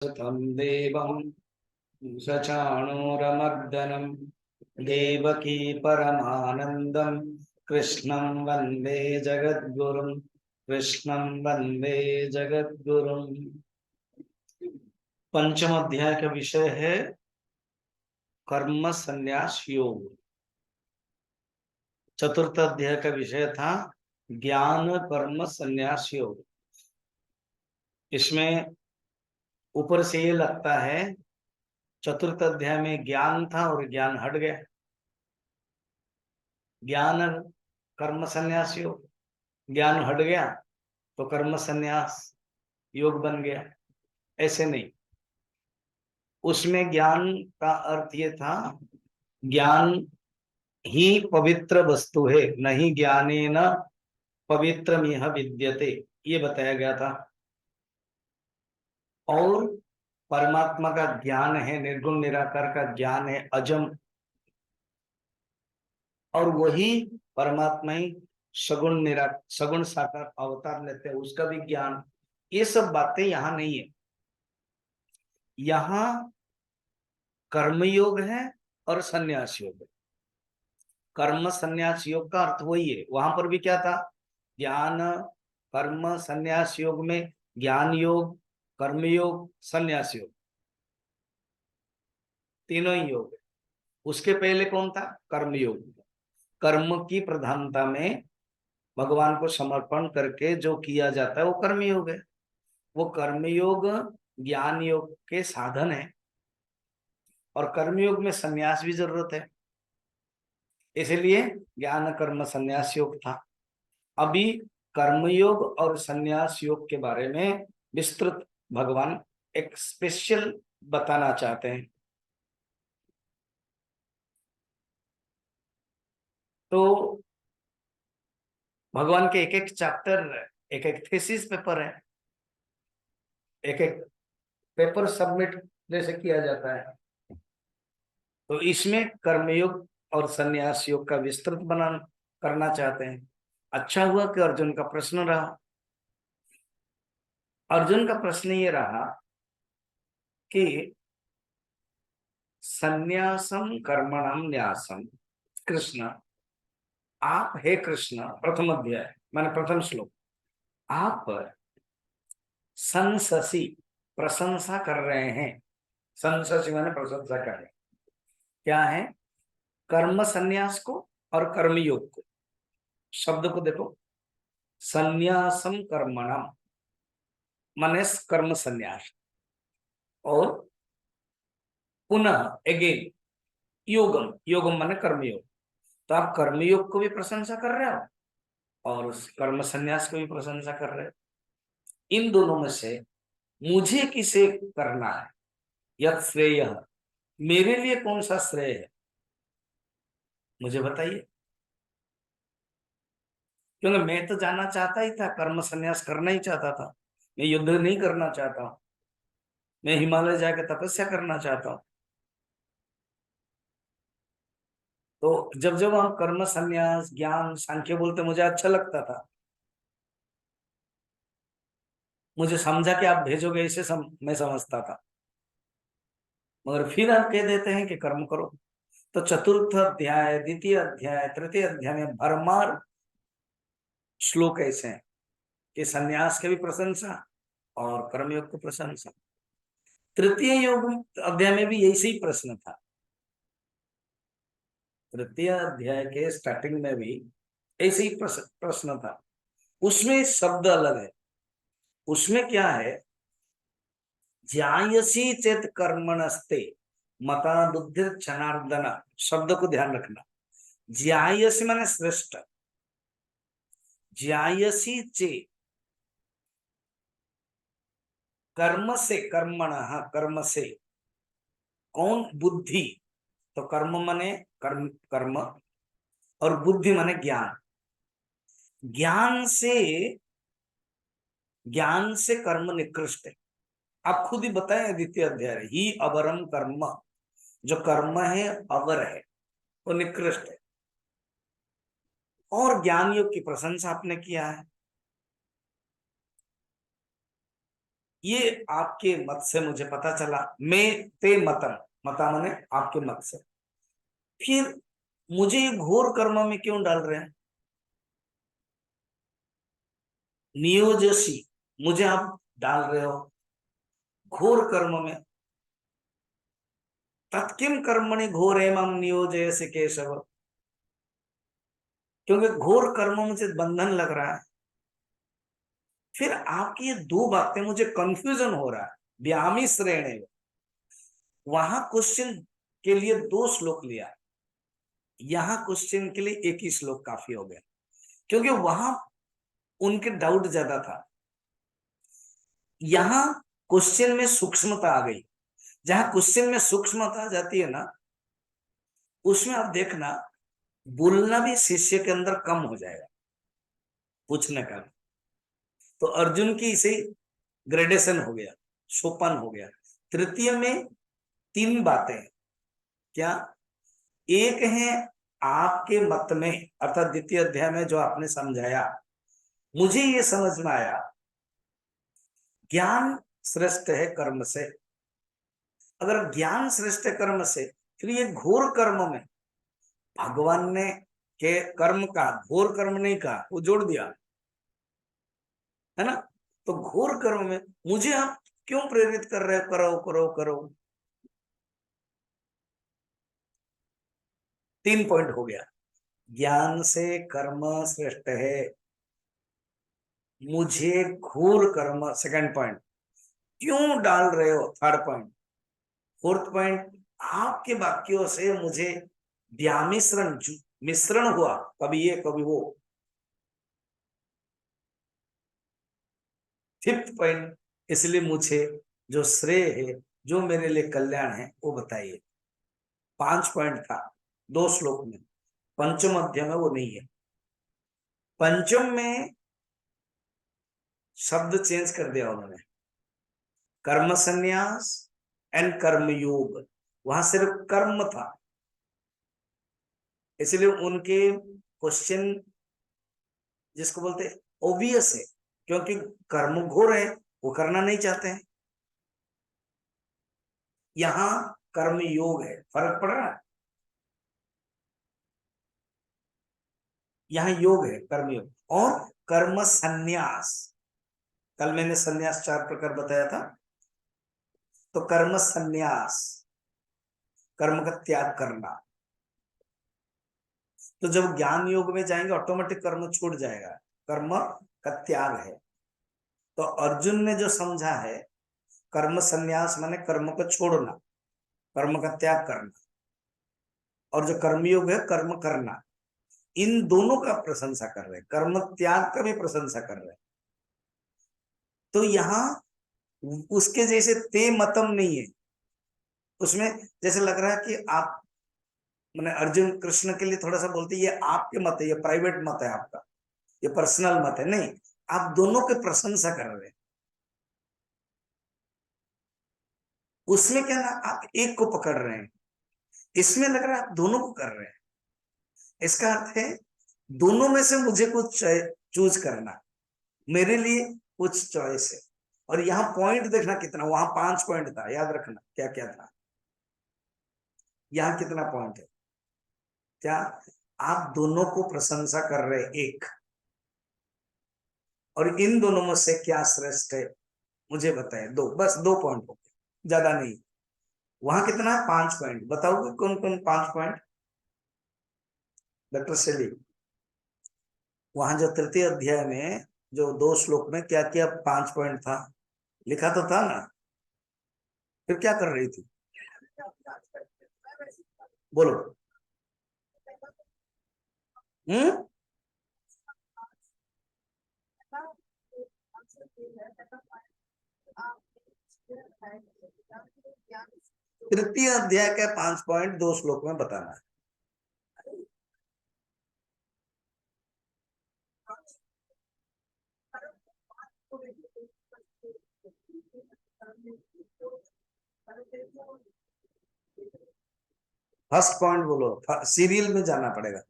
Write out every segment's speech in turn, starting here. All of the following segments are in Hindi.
सुतं देवं सचाणूरमर्दनं देवकी परमानन्दं कृष्णं वन्दे जगद्गुरुं कृष्णं वन्दे जगद्गुरुं। पंचम अध्याय का विषय है कर्म संन्यास योग। चतुर्थ अध्याय का विषय था ज्ञान कर्म संन्यास योग। इसमें ऊपर से ये लगता है चतुर्थ अध्याय में ज्ञान था और ज्ञान हट गया। ज्ञान कर्म संन्यास योग, ज्ञान हट गया तो कर्म संन्यास योग बन गया। ऐसे नहीं, उसमें ज्ञान का अर्थ ये था ज्ञान ही पवित्र वस्तु है, नहीं ज्ञानेन पवित्रमिह विद्यते, ये बताया गया था। और परमात्मा का ज्ञान है, निर्गुण निराकार का ज्ञान है, अजम, और वही परमात्मा ही सगुण साकार अवतार लेते हैं, उसका भी ज्ञान। ये सब बातें यहाँ नहीं है। यहाँ कर्मयोग है और संन्यास योग है। कर्म संन्यास योग का अर्थ वही है। वहां पर भी क्या था? ज्ञान कर्म संन्यास योग में ज्ञान योग, कर्मयोग, संन्यास योग, तीनों ही योग है। उसके पहले कौन था? कर्मयोग। कर्म की प्रधानता में भगवान को समर्पण करके जो किया जाता है वो कर्मयोग है। वो कर्मयोग ज्ञान योग के साधन है, और कर्मयोग में संन्यास भी जरूरत है, इसलिए ज्ञान कर्म संन्यास योग था। अभी कर्मयोग और संन्यास योग के बारे में विस्तृत भगवान एक स्पेशल बताना चाहते हैं। तो भगवान के एक एक चैप्टर, एक एक थीसिस पेपर है, एक एक पेपर सबमिट जैसे किया जाता है। तो इसमें कर्मयोग और संन्यास योग का विस्तृत बना करना चाहते हैं। अच्छा हुआ कि अर्जुन का प्रश्न रहा। अर्जुन का प्रश्न ये रहा कि संन्यासम कर्मणाम न्यासम, कृष्ण आप, हे कृष्ण, प्रथम अध्याय माने प्रथम श्लोक, आप संससी प्रशंसा कर रहे हैं। संससी माने प्रशंसा कर रहे हैं। क्या है? कर्म संन्यास को और कर्मयोग को। शब्द को देखो, संन्यासम कर्मणम माने कर्म संन्यास, और पुनः अगेन योगम, योगम माने कर्मयोग। तो आप कर्मयोग को भी प्रशंसा कर रहे हो और उस कर्म संन्यास को भी प्रशंसा कर रहे हो। इन दोनों में से मुझे किसे करना है? यत् श्रेय, मेरे लिए कौन सा श्रेय है, मुझे बताइए। क्योंकि मैं तो जाना चाहता ही था, कर्म संन्यास करना ही चाहता था। मैं युद्ध नहीं करना चाहता हूं, मैं हिमालय जाकर तपस्या करना चाहता हूं। तो जब जब हम कर्म संन्यास ज्ञान सांख्य बोलते मुझे अच्छा लगता था। मुझे समझा कि आप भेजोगे ऐसे मैं समझता था, मगर फिर आप कह देते हैं कि कर्म करो। तो चतुर्थ अध्याय, द्वितीय अध्याय, तृतीय अध्याय में भरमार श्लोक ऐसे हैं कि संन्यास की भी प्रशंसा और कर्मयोग की प्रशंसा। तृतीय योग अध्याय में भी ऐसे ही प्रश्न था। तृतीय अध्याय के स्टार्टिंग में भी ऐसे ही प्रश्न था। उसमें शब्द अलग है। उसमें क्या है? ज्यायसी चेत कर्मणस्ते मता बुद्धि जनार्दन, शब्द को ध्यान रखना। ज्यायसी माने श्रेष्ठ, ज्यायसी चे कर्म से, कर्मण कर्म से, कौन? बुद्धि। तो कर्म माने कर्म, कर्म, और बुद्धि माने ज्ञान। ज्ञान से, ज्ञान से कर्म निकृष्ट है। आप खुद ही बताएं, द्वितीय अध्याय ही अवरम कर्म, जो कर्म है अवर है, वो निकृष्ट है। और ज्ञान योग की प्रशंसा आपने किया है। ये आपके मत से मुझे पता चला। मैं ते मतम, मता माने आपके मत से। फिर मुझे ये घोर कर्म में क्यों डाल रहे हैं? नियोजसी, मुझे आप डाल रहे हो घोर कर्म में। तत्किम कर्मणि घोरे मम नियोजयसि केशव, क्योंकि घोर कर्म मुझे बंधन लग रहा है। फिर आपकी ये दो बातें मुझे कंफ्यूजन हो रहा है। व्यामी श्रेणी, वहां क्वेश्चन के लिए दो श्लोक लिया, यहाँ क्वेश्चन के लिए एक ही श्लोक काफी हो गया, क्योंकि वहां उनके डाउट ज्यादा था। यहाँ क्वेश्चन में सूक्ष्मता आ गई। जहां क्वेश्चन में सूक्ष्मता आ जाती है ना, उसमें आप देखना बोलना भी शिष्य के अंदर कम हो जाएगा, पूछने का। तो अर्जुन की इसे ग्रेडेशन हो गया, सोपान हो गया। तृतीय में तीन बातें, क्या? एक है आपके मत में, अर्थात द्वितीय अध्याय में जो आपने समझाया, मुझे ये समझ में आया ज्ञान श्रेष्ठ है कर्म से। अगर ज्ञान श्रेष्ठ है कर्म से, फिर ये घोर कर्म में भगवान ने के कर्म का घोर कर्म नहीं कहा, वो जोड़ दिया, है ना? तो घोर कर्म में मुझे आप क्यों प्रेरित कर रहे हो, करो करो करो? तीन पॉइंट हो गया। ज्ञान से कर्म श्रेष्ठ है, मुझे घोर कर्म, सेकंड पॉइंट, क्यों डाल रहे हो, थर्ड पॉइंट। फोर्थ पॉइंट, आपके वाक्यों से मुझे व्यामिश्रण, मिश्रण हुआ, कभी ये कभी वो। फिफ्थ पॉइंट, इसलिए मुझे जो श्रेय है, जो मेरे लिए कल्याण है, वो बताइए। पांच पॉइंट था दो श्लोक में, पंचम अध्याय में वो नहीं है। पंचम में शब्द चेंज कर दिया उन्होंने, कर्म संन्यास एंड कर्म योग, वहां सिर्फ कर्म था। इसलिए उनके क्वेश्चन जिसको बोलते ओबियस है, क्योंकि कर्म घोर है, वो करना नहीं चाहते हैं। यहां कर्म योग है, फर्क पड़ रहा है। यहाँ योग है, कर्म योग और कर्म संन्यास। कल मैंने संन्यास चार प्रकार बताया था, तो कर्म संन्यास, कर्म का त्याग करना। तो जब ज्ञान योग में जाएंगे, ऑटोमेटिक कर्म छूट जाएगा, कर्म का त्याग है। तो अर्जुन ने जो समझा है, कर्म संन्यास माने कर्म को छोड़ना, कर्म का त्याग करना, और जो कर्मयोग है कर्म करना, इन दोनों का प्रशंसा कर रहे हैं, कर्म त्याग का भी प्रशंसा कर रहे हैं। तो यहाँ उसके जैसे ते मतम नहीं है, उसमें जैसे लग रहा है कि आप, मैंने अर्जुन कृष्ण के लिए थोड़ा सा बोलते, ये आपके मत है, ये प्राइवेट मत है आपका, ये पर्सनल मत है, नहीं, आप दोनों के प्रशंसा कर रहे हैं। उसमें क्या ना, आप एक को पकड़ रहे हैं, इसमें लग रहा है आप दोनों को कर रहे हैं। इसका अर्थ है दोनों में से मुझे कुछ चूज करना, मेरे लिए कुछ चॉइस है। और यहाँ पॉइंट देखना कितना, वहां पांच पॉइंट था, याद रखना क्या क्या था। यहाँ कितना पॉइंट है, क्या? आप दोनों को प्रशंसा कर रहे एक, और इन दोनों में से क्या श्रेष्ठ है मुझे बताए, दो, बस दो पॉइंट हो गए, ज्यादा नहीं। वहां कितना है, पांच पॉइंट, बताओगे कौन कौन पांच पॉइंट? डॉक्टर शैली, वहां जो तृतीय अध्याय में जो दो श्लोक में क्या क्या पांच पॉइंट था, लिखा तो था ना? फिर क्या कर रही थी, बोलो। हम्म, तृतीय अध्याय के पांच पॉइंट दो श्लोक में बताना है। फर्स्ट पॉइंट बोलो, सीरियल में जाना पड़ेगा।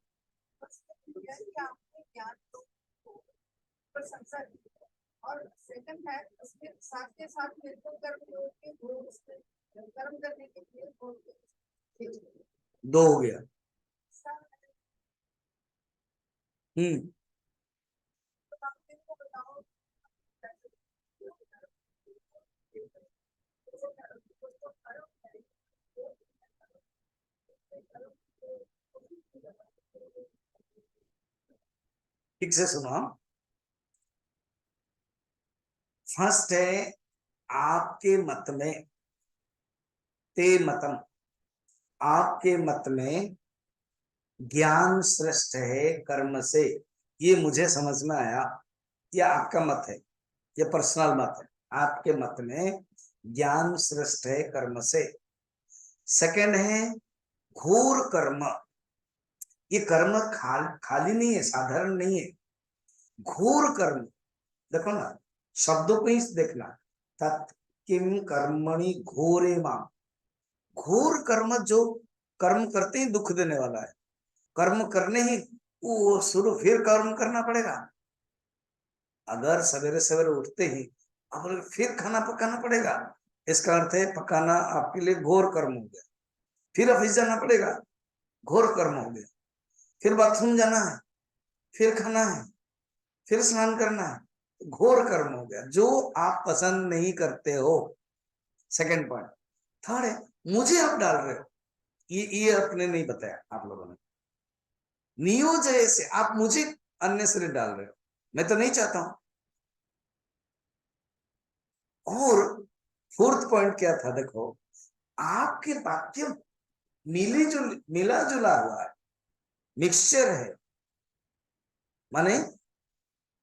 सेकंड है उसके साथ के साथ फिर तो कर्म के कर्म करने के लिए दो हो गया। हम्म, ठीक से सुनो। फर्स्ट है आपके मत में, ते मतम, आपके मत में ज्ञान श्रेष्ठ है कर्म से, ये मुझे समझ में आया। ये आपका मत है, ये पर्सनल मत है। आपके मत में ज्ञान श्रेष्ठ है कर्म से। सेकंड है घोर कर्म। ये कर्म खाली नहीं है, साधारण नहीं है, घोर कर्म। देखो ना, शब्दों को ही देखना। तत्किम कर्मणि घोरे माम, घोर कर्म, जो कर्म करते ही दुख देने वाला है। कर्म करने ही वो शुरू, फिर कर्म करना पड़ेगा। अगर सवेरे सवेरे उठते ही अब फिर खाना पकाना पड़ेगा, इसका अर्थ है पकाना आपके लिए घोर कर्म हो गया। फिर ऑफिस जाना पड़ेगा, घोर कर्म हो गया। फिर बाथरूम जाना है, फिर खाना है, फिर स्नान करना है, घोर कर्म हो गया, जो आप पसंद नहीं करते हो। Second point. थर्ड है मुझे आप डाल रहे हो, ये अपने नहीं बताया आप लोगों ने। नियोजय से आप मुझे अननेसेसरी डाल रहे हो, मैं तो नहीं चाहता हूं। और फोर्थ पॉइंट क्या था, देखो आपके वाक्य मिला जुला हुआ है, मिक्सचर है, माने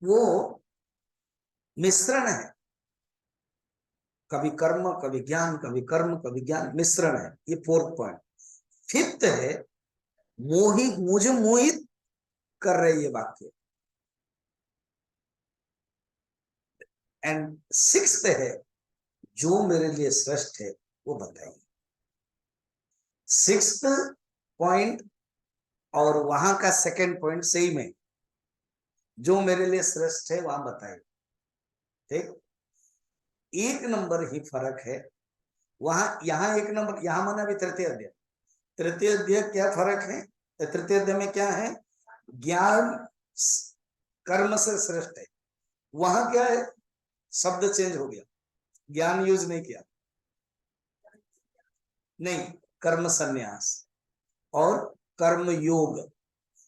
वो मिश्रण है। कभी कर्म कभी ज्ञान, कभी कर्म कभी ज्ञान, मिश्रण है। ये फोर्थ पॉइंट। फिफ्थ है मोहित, मुझे मोहित कर रहे ये वाक्य। एंड सिक्स्थ है जो मेरे लिए श्रेष्ठ है वो बताइए। सिक्स्थ पॉइंट और वहां का सेकंड पॉइंट सही में, जो मेरे लिए श्रेष्ठ है वहां बताइए। ठीक, एक नंबर ही फर्क है वहां, यहां एक नंबर, यहां माना भी तृतीय अध्याय। तृतीय अध्याय क्या फर्क है? तृतीय अध्याय में क्या है? ज्ञान कर्म से श्रेष्ठ है। वहां क्या है? शब्द चेंज हो गया, ज्ञान यूज नहीं किया, नहीं, कर्म संन्यास और कर्म योग।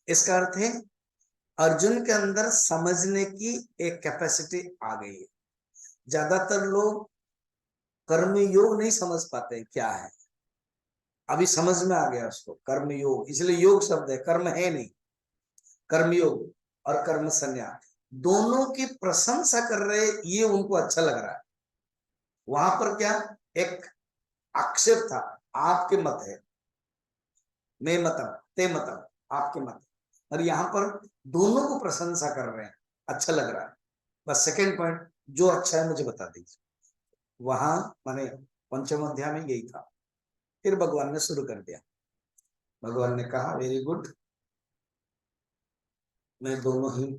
इसका अर्थ है अर्जुन के अंदर समझने की एक कैपेसिटी आ गई है। ज्यादातर लोग कर्म योग नहीं समझ पाते क्या है, अभी समझ में आ गया उसको कर्म योग, इसलिए योग शब्द है, कर्म है नहीं। कर्मयोग और कर्म संन्यास दोनों की प्रशंसा कर रहे, ये उनको अच्छा लग रहा है। वहां पर क्या एक आक्षेप था, आपके मत है, मैं मतम ते मतम, आपके मत। और यहाँ पर दोनों को प्रशंसा कर रहे हैं, अच्छा लग रहा है। बस सेकेंड पॉइंट, जो अच्छा है मुझे बता दीजिए। वहां माने पंचम अध्याय में यही था। फिर भगवान ने शुरू कर दिया। भगवान ने कहा वेरी गुड, मैं दोनों ही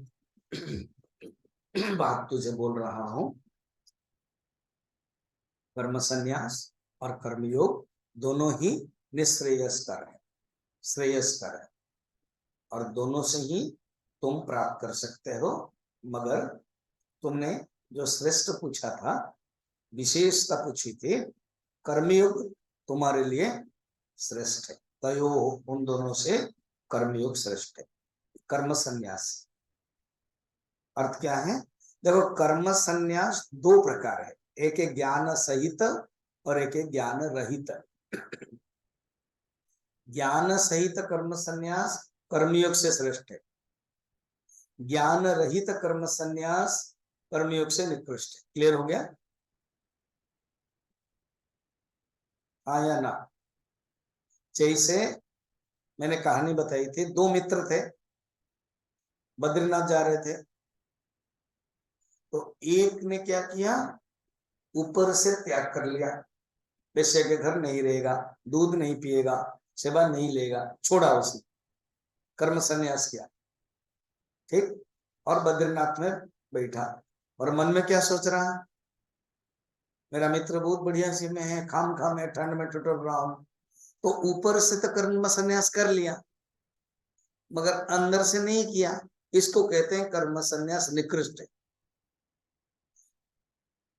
बात तुझे बोल रहा हूं। कर्म संन्यास और कर्मयोग दोनों ही निश्रेयस्कर है, श्रेयस्कर है, और दोनों से ही तुम प्राप्त कर सकते हो। मगर तुमने जो श्रेष्ठ पूछा था, विशेषता पूछी थी, कर्मयोग तुम्हारे लिए श्रेष्ठ है। तयो, उन दोनों से कर्मयोग श्रेष्ठ है। कर्म संन्यास अर्थ क्या है? देखो कर्म संन्यास दो प्रकार है, एक है ज्ञान सहित और एक है ज्ञान रहित। ज्ञान सहित कर्म संन्यास कर्मयोग से श्रेष्ठ है, ज्ञान रहित कर्म संन्यास कर्मयोग से निकृष्ट है। क्लियर हो गया? हाँ या ना? जैसे मैंने कहानी बताई थी, दो मित्र थे, बद्रीनाथ जा रहे थे। तो एक ने क्या किया, ऊपर से त्याग कर लिया, वैश्य के घर नहीं रहेगा, दूध नहीं पिएगा, सेवा नहीं लेगा, छोड़ा उसने, कर्म संन्यास किया। ठीक, और बद्रीनाथ में बैठा। और मन में क्या सोच रहा है, मेरा मित्र बहुत बढ़िया सी में है, खाम खाम है, ठंड में टुटल रहा हूं। तो ऊपर से तो कर्म संन्यास कर लिया मगर अंदर से नहीं किया, इसको कहते हैं कर्म संन्यास निकृष्ट है।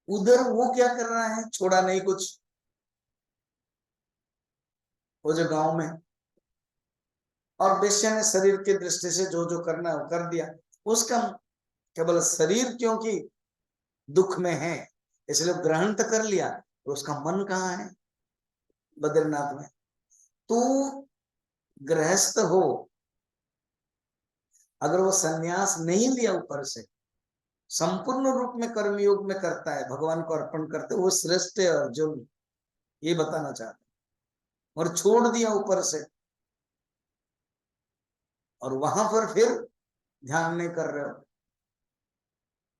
उधर वो क्या कर रहा है, छोड़ा नहीं कुछ, वो जो गांव में, और वेश्या ने शरीर की दृष्टि से जो जो करना है वो कर दिया। उसका केवल शरीर क्योंकि दुख में है इसलिए ग्रहण तो कर लिया, और उसका मन कहाँ है, बद्रीनाथ में। तू गृहस्थ हो, अगर वो सन्यास नहीं लिया ऊपर से, संपूर्ण रूप में कर्मयोग में करता है, भगवान को अर्पण करते, वो श्रेष्ठ है अर्जुन, ये बताना चाहते। और छोड़ दिया ऊपर से, और वहां पर फिर ध्यान नहीं कर रहे हो।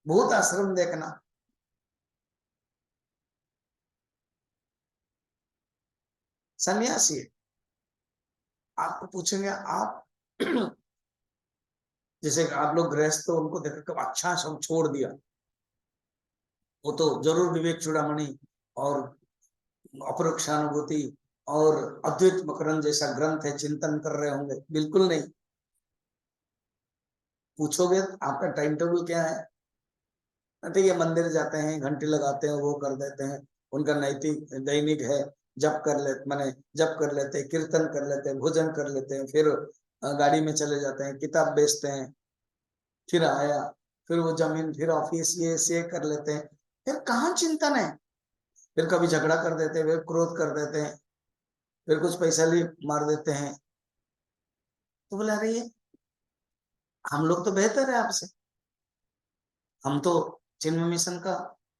बहुत आश्रम देखना, सन्यासी है, आपको पूछेंगे आप जैसे आप लोग गृहस्थ हो, उनको देखकर कब अच्छा सब छोड़ दिया, वो तो जरूर विवेक चूड़ामणि और अपरोक्षानुभूति और अद्वैत मकरंद जैसा ग्रंथ है चिंतन कर रहे होंगे, बिल्कुल नहीं। पूछोगे आपका टाइम टेबल क्या है, ठीक है मंदिर जाते हैं, घंटी लगाते हैं, वो कर देते हैं, उनका नैतिक दैनिक है, जप कर लेते, माने जप कर लेते हैं, कीर्तन कर लेते हैं, भोजन कर लेते हैं, फिर गाड़ी में चले जाते हैं, किताब बेचते हैं, फिर आया, फिर वो जमीन, फिर ऑफिस, ये कर लेते हैं, फिर कहाँ चिंतन है। फिर कभी झगड़ा कर देते हैं, फिर क्रोध कर देते हैं, फिर कुछ पैसा ली मार देते हैं। तो बोला अरे ये हम लोग तो बेहतर है आपसे, हम तो चिन्मय मिशन का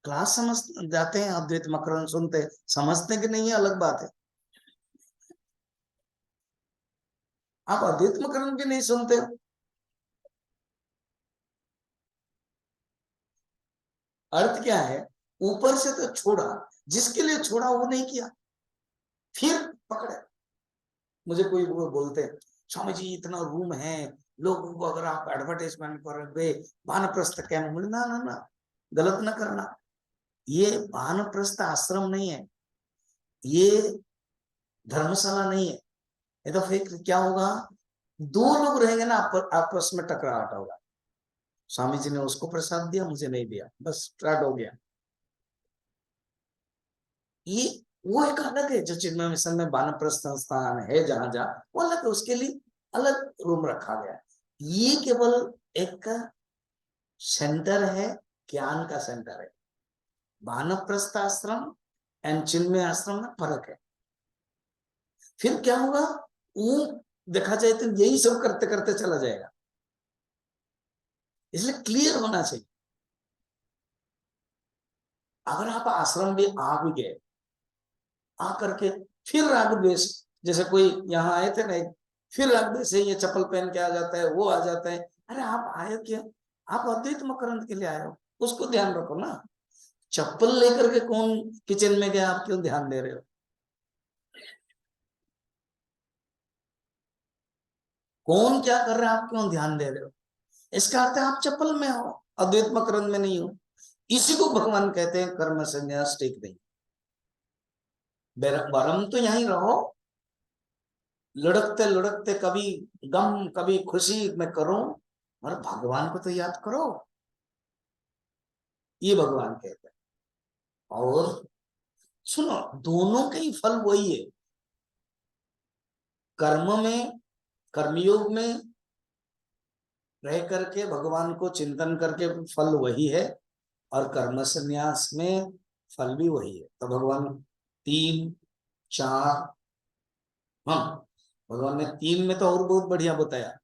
क्लास समझ जाते हैं, अद्वैत मकरंद सुनते हैं, समझते कि नहीं है अलग बात है। आप अद्वैत मकरंद भी नहीं सुनते हो, अर्थ क्या है, ऊपर से तो छोड़ा, जिसके लिए छोड़ा वो नहीं किया, फिर पकड़े। मुझे कोई वो बोलते हैं स्वामी जी इतना रूम है, लोगों को अगर आप एडवर्टाइजमेंट करोगे वानप्रस्थ कैंप, ना ना ना, गलत ना करना, ये वानप्रस्थ आश्रम नहीं है, ये धर्मशाला नहीं है। ये तो फिर क्या होगा, दो लोग रहेंगे ना, आपस में टकराहट होगा, स्वामी जी ने उसको प्रसाद दिया, मुझे नहीं दिया, बस स्टार्ट हो गया। ये वो एक अलग है, जो चिन्मय मिशन में वानप्रस्थ संस्थान है जहां जहां, वो अलग है, उसके लिए अलग रूम रखा गया है। ये केवल एक सेंटर है, ज्ञान का सेंटर है। वानप्रस्थ आश्रम एंड चिन्मय आश्रम में फर्क है। फिर क्या होगा, वो देखा जाए तो यही सब करते करते चला जाएगा, इसलिए क्लियर होना चाहिए। अगर आप आश्रम भी आ भी गए, आकर के फिर राग द्वेष, जैसे कोई यहाँ आए थे ना, फिर राग द्वेष है, ये चप्पल पहन के आ जाता है, वो आ जाता है, अरे आप आए क्या, आप अद्वैत मकरंद के लिए आए हो, उसको ध्यान रखो ना। चप्पल लेकर के कौन किचन में गया, आप क्यों ध्यान दे रहे हो, कौन क्या कर रहा है, आप क्यों ध्यान दे रहे हो। इसका अर्थ है आप चप्पल में हो, अद्वैत मकरंद में नहीं हो। इसी को भगवान कहते हैं कर्म संन्यास ठीक नहीं। बरम तो यहीं रहो, लुढ़कते लुढ़कते कभी गम कभी खुशी में करो, और भगवान को तो याद करो, ये भगवान कहते हैं। और सुनो, दोनों के ही फल वही है, कर्म में, कर्मयोग में रह करके भगवान को चिंतन करके फल वही है, और कर्म संन्यास में फल भी वही है। तो भगवान तीन चार, हाँ भगवान ने तीन में तो और बहुत बढ़िया बताया।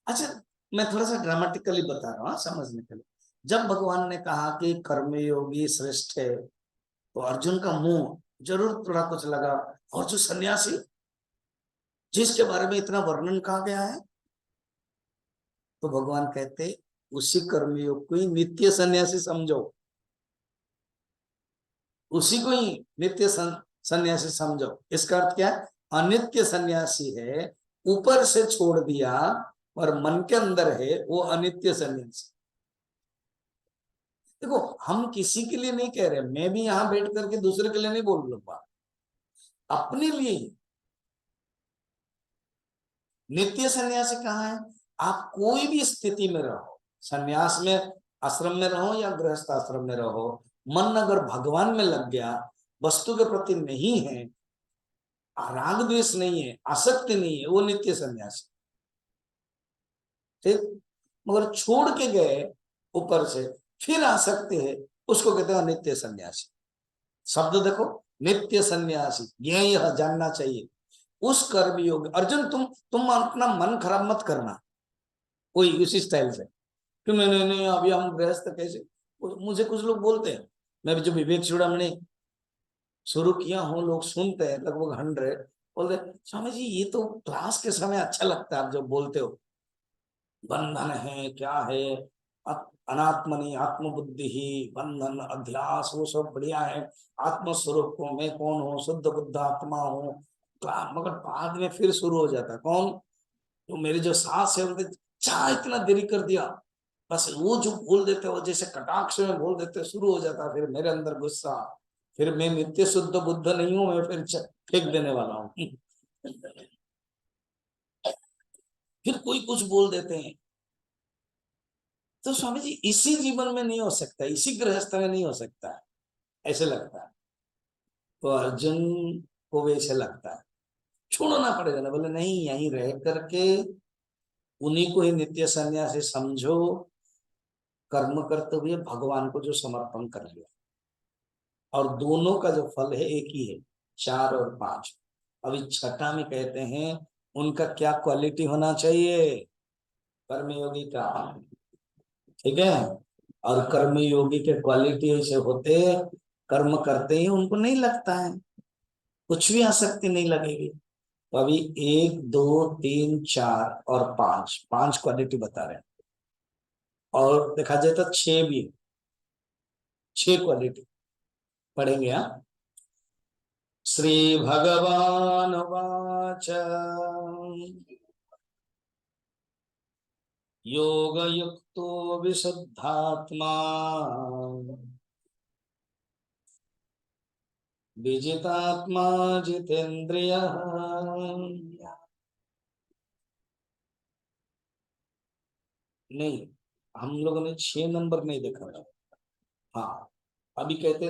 अच्छा, मैं थोड़ा सा ड्रामेटिकली बता रहा हूँ समझने के लिए। जब भगवान ने कहा कि कर्मयोगी श्रेष्ठ है, तो अर्जुन का मुंह जरूर थोड़ा कुछ लगा, और जो सन्यासी जिसके बारे में इतना वर्णन कहा गया है, तो भगवान कहते उसी कर्मयोग को ही नित्य सन्यासी समझो, उसी को ही नित्य सन्यासी समझो। इसका अर्थ क्या है, अनित्य सन्यासी है, ऊपर से छोड़ दिया और मन के अंदर है, वो अनित्य सन्यासी। देखो हम किसी के लिए नहीं कह रहे, मैं भी यहां बैठ करके दूसरे के लिए नहीं बोल लूंगा, अपने लिए ही। नित्य सन्यासी कहाँ है? आप कोई भी स्थिति में रहो, सन्यास में, आश्रम में रहो या गृहस्थ आश्रम में रहो, मन अगर भगवान में लग गया, वस्तु के प्रति नहीं है, राग द्वेष नहीं है, आसक्ति नहीं है, वो नित्य सन्यासी। ठीक। मगर छोड़ के गए ऊपर से, फिर आसक्ति है, उसको कहते हैं नित्य सन्यासी। शब्द देखो, नित्य सन्यासी, यह जानना चाहिए। उस कर्म योग, अर्जुन तुम अपना मन खराब मत करना कोई उसी स्टाइल से कि मैंने नहीं, अभी हम गृहस्थ कैसे। मुझे कुछ लोग बोलते हैं, मैं जो विवेक चूड़ामणि शुरू किया हूँ, लोग सुनते हैं लगभग 100, बोलते स्वामी जी ये तो क्लास के समय अच्छा लगता है आप जो बोलते हो, बंधन है क्या है, अनात्मनि आत्मबुद्धि ही, बंधन अध्यास वो सब बढ़िया है, आत्मस्वरूप को मैं कौन हूँ, शुद्ध बुद्ध आत्मा हूँ। मगर बाद में फिर शुरू हो जाता है, कौन? तो मेरे जो सास है बोलते, क्या इतना देरी कर दिया, बस वो जो बोल देते हो जैसे कटाक्ष में बोल देते, शुरू हो जाता है फिर मेरे अंदर गुस्सा, फिर मैं नित्य शुद्ध बुद्ध नहीं हूं, मैं फिर फेंक देने वाला हूँ। फिर कोई कुछ बोल देते हैं। तो स्वामी जी इसी जीवन में नहीं हो सकता, इसी गृहस्थ में नहीं हो सकता है, ऐसे लगता है। तो अर्जुन को भी ऐसे लगता है, छोड़ना पड़ेगा ना, बोले नहीं, यहीं रह करके उन्हीं को ही नित्य सन्यासी समझो, कर्म करते हुए भगवान को जो समर्पण कर लिया, और दोनों का जो फल है एक ही है, 4 और 5। अभी छठा में कहते हैं उनका क्या क्वालिटी होना चाहिए, कर्मयोगी का। ठीक है। और कर्मयोगी के क्वालिटी ऐसे होते, कर्म करते ही उनको नहीं लगता है, कुछ भी आसक्ति नहीं लगेगी। तो अभी 1 2 3 4 और 5, 5 क्वालिटी बता रहे हैं, और देखा जाए तो 6 भी, 6 क्वालिटी पढ़ेंगे। हाँ। श्री भगवान वाच योग युक्तो विशुद्धात्मा विजितात्मा जितेन्द्रिय। नहीं, हम लोगों ने 6 नंबर नहीं देखा था। हाँ, अभी कहते,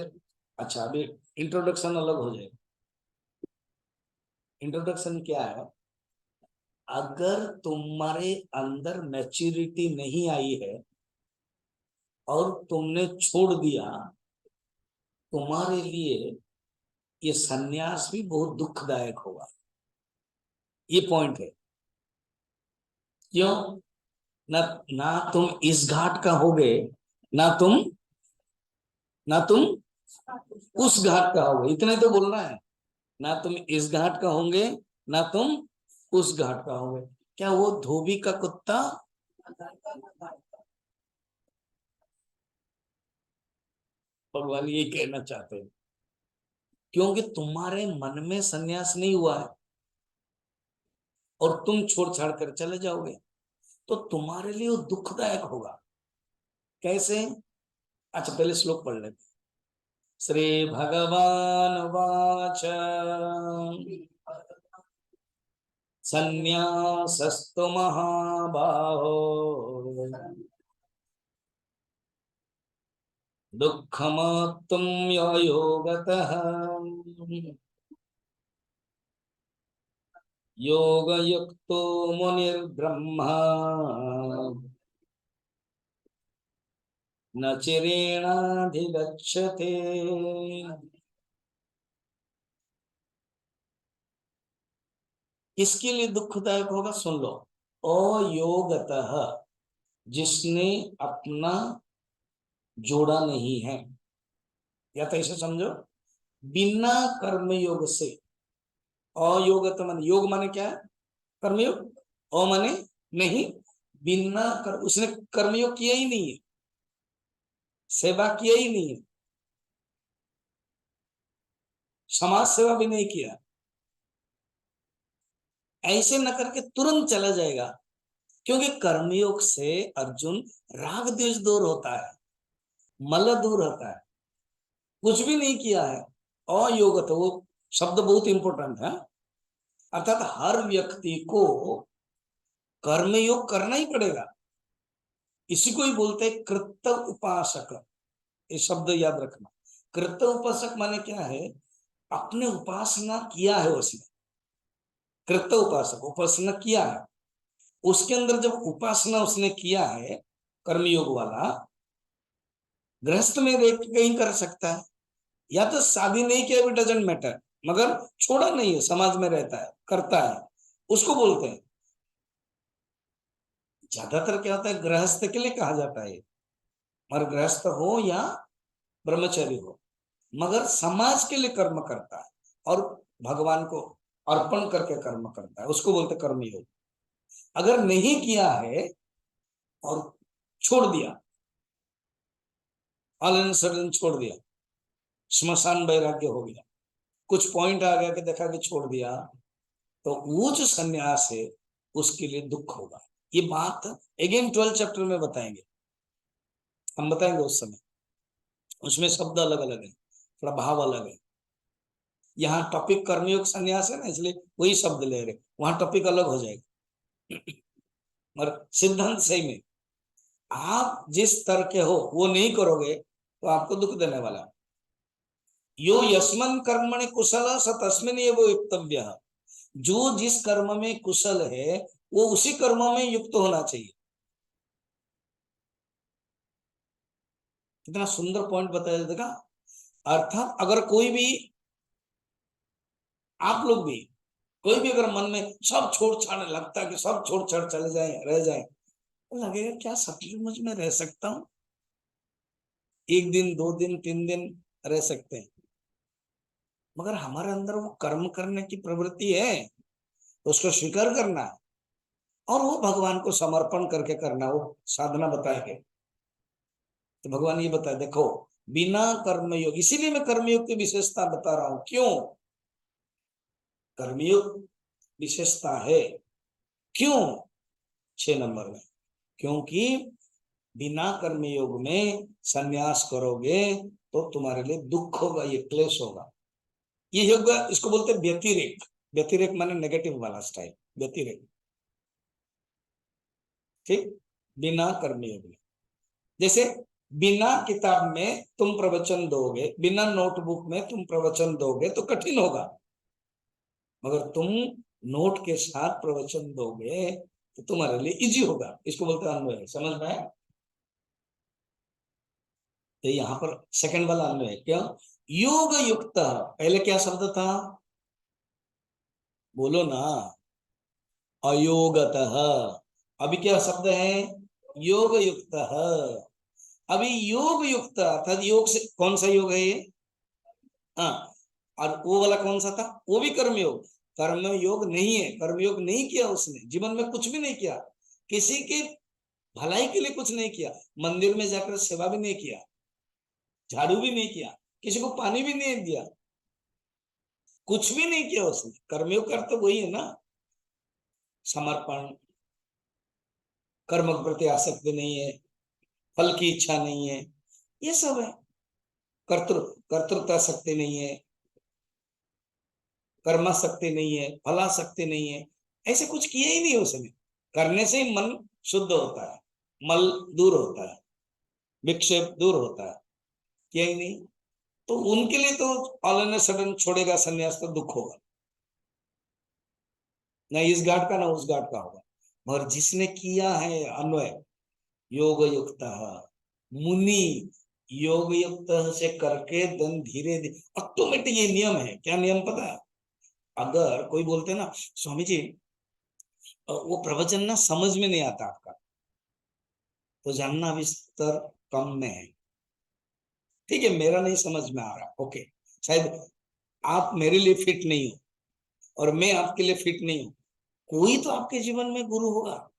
अच्छा अभी इंट्रोडक्शन अलग हो जाएगा। इंट्रोडक्शन क्या है? अगर तुम्हारे अंदर मैच्योरिटी नहीं आई है और तुमने छोड़ दिया, तुम्हारे लिए ये सन्यास भी बहुत दुखदायक होगा। ये पॉइंट है। क्यों? ना, ना तुम इस घाट का होगे, ना तुम, ना तुम उस घाट का होगे, इतने तो बोलना है। ना तुम इस घाट का होंगे, ना तुम उस घाट का होंगे। क्या वो धोबी का कुत्ता? भगवान ये कहना चाहते हैं, क्योंकि तुम्हारे मन में सन्यास नहीं हुआ है और तुम छोड़ छाड़ कर चले जाओगे, तो तुम्हारे लिए वो दुखदायक होगा। कैसे? अच्छा पहले श्लोक पढ़ लेते। श्री भगवान वाच संन्यासस्तु महाबाहो दुःखमाप्तुं योगतः योगयुक्तो मुनिर्ब्रह्मा न चिरेणाधिगच्छते। इसके लिए दुखदायक होगा, सुन लो। अयोगतः, जिसने अपना जोड़ा नहीं है, या तो ऐसे समझो, बिना कर्म योग से। अयोगत माने, योग माने क्या है? कर्मयोग। अ माने नहीं, बिना कर, उसने कर्मयोग किया ही नहीं है, सेवा किया ही नहीं है, समाज सेवा भी नहीं किया, ऐसे न करके तुरंत चला जाएगा। क्योंकि कर्मयोग से अर्जुन राग द्वेष दूर होता है। मल दूर होता है, कुछ भी नहीं किया है। अयोग, तो वो शब्द बहुत इंपॉर्टेंट है। अर्थात हर व्यक्ति को कर्मयोग करना ही पड़ेगा। इसी को ही बोलते हैं कृत उपासक। ये शब्द याद रखना। कृत उपासक माने क्या है? अपने उपासना किया है उसने। कृत उपासक, उपासना किया है। उसके अंदर जब उपासना उसने किया है कर्मयोग वाला, गृहस्थ में देख के कहीं कर सकता है, या तो शादी नहीं किया भी डजेंट मैटर, मगर छोड़ा नहीं है, समाज में रहता है, करता है, उसको बोलते हैं। ज्यादातर क्या होता है, गृहस्थ के लिए कहा जाता है, मगर गृहस्थ हो या ब्रह्मचारी हो, मगर समाज के लिए कर्म करता है और भगवान को अर्पण करके कर्म करता है, उसको बोलते कर्मयोग। अगर नहीं किया है और छोड़ दिया, ऑल एंड सडन छोड़ दिया, श्मशान वैराग्य हो गया, कुछ पॉइंट आ गया कि देखा कि छोड़ दिया, तो वो जो संन्यास है उसके लिए दुख होगा। ये बात अगेन 12 चैप्टर में बताएंगे, हम बताएंगे उस समय। उसमें शब्द अलग अलग है, थोड़ा भाव अलग है। यहाँ टॉपिक कर्मयोग संन्यास है ना, इसलिए वही शब्द ले रहे, वहां टॉपिक अलग हो जाएगा। और सिद्धांत सही में आप जिस स्तर के हो वो नहीं करोगे तो आपको दुख देने वाला है। यो यस्मन कर्मणि कुशल स तस्मिन् एव युक्तव्यः। जो जिस कर्म में कुशल है वो उसी कर्म में युक्त होना चाहिए। कितना सुंदर पॉइंट बताया देखा। अर्थात अगर कोई भी, आप लोग भी, कोई भी अगर मन में सब छोड़ छाड़ लगता है कि सब छोड़ छाड़ चले जाए, रह जाए, तो लगेगा क्या सचमुच में रह सकता हूं? एक दिन, 2 दिन, 3 दिन रह सकते हैं, मगर हमारे अंदर वो कर्म करने की प्रवृत्ति है, तो उसको स्वीकार करना है और वो भगवान को समर्पण करके करना। वो साधना बताएंगे तो भगवान ये बताए, देखो बिना कर्मयोग, इसीलिए मैं कर्मयोग की विशेषता बता रहा हूं। क्यों कर्मयोग विशेषता है? क्यों? 6 नंबर में, क्योंकि बिना कर्मयोग में संन्यास करोगे तो तुम्हारे लिए दुख होगा, ये क्लेश होगा। ये होगा, इसको बोलते हैं व्यतिरेक। व्यतिरेक माने नेगेटिव वाला स्टाइल, व्यतिरेक। ठीक, बिना कर्मयोग में, जैसे बिना किताब में तुम प्रवचन दोगे, बिना नोटबुक में तुम प्रवचन दोगे तो कठिन होगा, मगर तुम नोट के साथ प्रवचन दोगे तो तुम्हारे लिए इजी होगा। इसको बोलते हैं अन्वय। समझ में आया? तो यहाँ पर सेकंड वाला अन्वय है क्या? योग युक्त, पहले क्या शब्द था? बोलो ना, अयोगतः। अभी क्या शब्द है? योग युक्त। अभी योग युक्त अर्थात योग से कौन सा योग है ये? हाँ, और वो वाला कौन सा था? वो भी कर्मयोग। कर्मयोग नहीं है, कर्मयोग नहीं किया उसने, जीवन में कुछ भी नहीं किया, किसी की भलाई के लिए कुछ नहीं किया, मंदिर में जाकर सेवा भी नहीं किया, झाड़ू भी नहीं किया, किसी को पानी भी नहीं दिया, कुछ भी नहीं किया उसने। कर्मयोग कर तो वही है ना, समर्पण, कर्म के प्रति आसक्ति नहीं है, फल की इच्छा नहीं है, ये सब है। कर्तृत्व शक्ति नहीं है, कर्म शक्ति नहीं है, फला शक्ति नहीं है, ऐसे कुछ किया ही नहीं उसने। करने से ही मन शुद्ध होता है, मल दूर होता है, विक्षेप दूर होता है, किया ही नहीं। तो उनके लिए तो ऑल एंड सडन छोड़ेगा संन्यास तो दुख होगा, ना इस घाट का ना उस घाट का होगा। मगर जिसने किया है अन्वय, योग युक्त मुनि, योग युक्त से करके धन धीरे धीरे ऑटोमेटिक, ये नियम है। क्या नियम पता है? अगर कोई बोलते ना स्वामी जी वो प्रवचन ना समझ में नहीं आता आपका, तो जानना अभी स्तर कम में है। ठीक है, मेरा नहीं समझ में आ रहा, ओके, शायद आप मेरे लिए फिट नहीं हो और मैं आपके लिए फिट नहीं हूं। कोई तो आपके जीवन में गुरु होगा,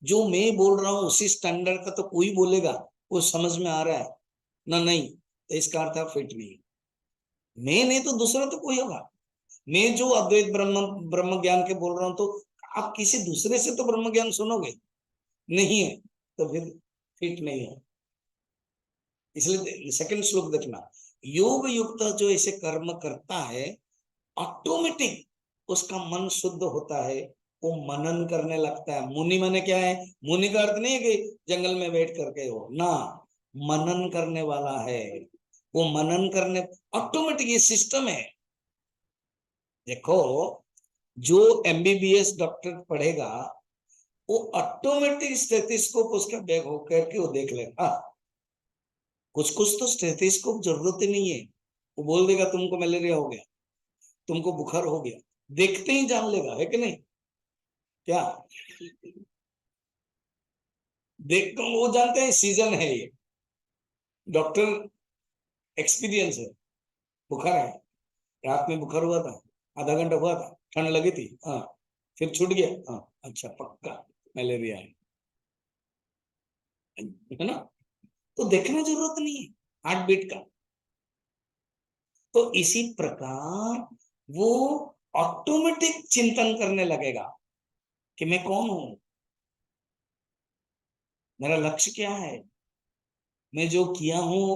जो मैं बोल रहा हूँ उसी स्टैंडर्ड का तो कोई बोलेगा, वो समझ में आ रहा है ना, नहीं, तो इसका अर्थ आप फिट नहीं। मैं नहीं तो दूसरा तो कोई होगा। मैं जो अद्वैत ब्रह्म ब्रह्म ज्ञान के बोल रहा हूं, तो आप किसी दूसरे से तो ब्रह्म ज्ञान सुनोगे नहीं है, तो फिर फिट नहीं है। इसलिए सेकंड श्लोक देखना, योग युक्त जो ऐसे कर्म करता है ऑटोमेटिक उसका मन शुद्ध होता है, वो मनन करने लगता है। मुनि माने क्या है? मुनि का अर्थ नहीं है कि जंगल में बैठ करके हो ना, मनन करने वाला है वो। मनन करने ऑटोमेटिक ये सिस्टम है। देखो, जो एमबीबीएस डॉक्टर पढ़ेगा वो ऑटोमेटिक स्टेथोस्कोप उसका बैग होकर के वो देख लेगा। कुछ कुछ तो स्टेथोस्कोप जरूरत ही नहीं है, वो बोल देगा तुमको मलेरिया हो गया, तुमको बुखार हो गया, देखते ही जान लेगा, है कि नहीं? क्या देख वो जानते हैं सीजन है ये, डॉक्टर एक्सपीरियंस है। बुखार है, रात में बुखार हुआ था, आधा घंटा हुआ था, ठंड लगी थी, हाँ, फिर छूट गया, हाँ, अच्छा पक्का मलेरिया है ना? तो देखना जरूरत नहीं है हार्ट बीट का। तो इसी प्रकार वो ऑटोमेटिक चिंतन करने लगेगा कि मैं कौन हूं, मेरा लक्ष्य क्या है, मैं जो किया हूं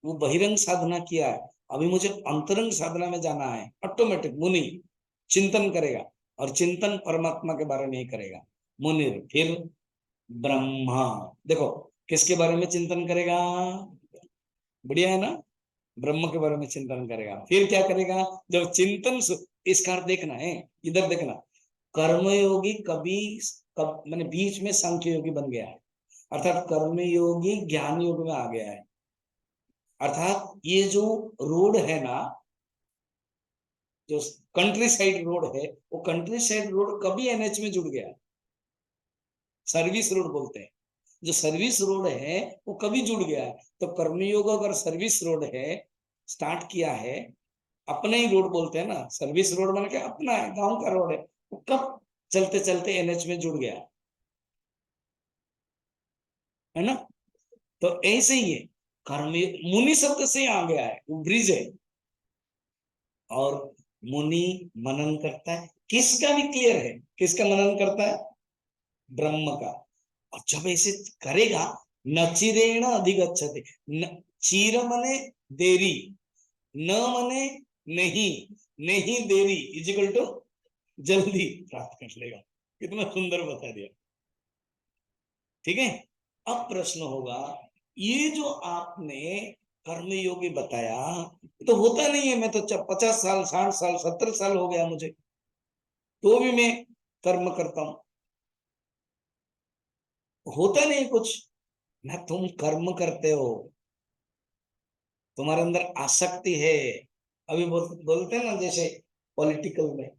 वो बहिरंग साधना किया है, अभी मुझे अंतरंग साधना में जाना है। ऑटोमेटिक मुनि चिंतन करेगा, और चिंतन परमात्मा के बारे में ही करेगा मुनि। फिर ब्रह्मा, देखो किसके बारे में चिंतन करेगा? बढ़िया है ना? ब्रह्म के बारे में चिंतन करेगा। फिर क्या करेगा? जब चिंतन इसका अर्थ देखना है, इधर देखना, कर्मयोगी कभी कब मैंने बीच में सांख्य योगी बन गया है, अर्थात कर्मयोगी ज्ञान योग में आ गया है। अर्थात ये जो रोड है ना, जो कंट्री साइड रोड है, वो कंट्री साइड रोड कभी एनएच में जुड़ गया, सर्विस रोड बोलते हैं। जो सर्विस रोड है वो कभी जुड़ गया है। तो कर्मयोग अगर सर्विस रोड है, स्टार्ट किया है, अपने ही रोड बोलते हैं ना, सर्विस रोड मान के अपना है, गांव का रोड है, वो कब चलते चलते एनएच में जुड़ गया, है ना? तो ऐसे ही है, कर्म मुनि शब्द से आ गया है, वो ब्रिज है। और मुनि मनन करता है, किसका भी क्लियर है, किसका मनन करता है? ब्रह्म का। और जब ऐसे करेगा, नचिरेण अधिगच्छति, चीर मने देरी, न मने नहीं, नहीं देरी इजिकल टू जल्दी प्राप्त कर लेगा। कितना सुंदर बता दिया, ठीक है? अब प्रश्न होगा, ये जो आपने कर्मयोगी बताया तो होता नहीं है, मैं तो 50 साल 60 साल 70 साल हो गया मुझे, तो भी मैं कर्म करता हूं, होता नहीं कुछ ना। तुम कर्म करते हो, तुम्हारे अंदर आसक्ति है। अभी बोलते हैं ना, जैसे पॉलिटिकल में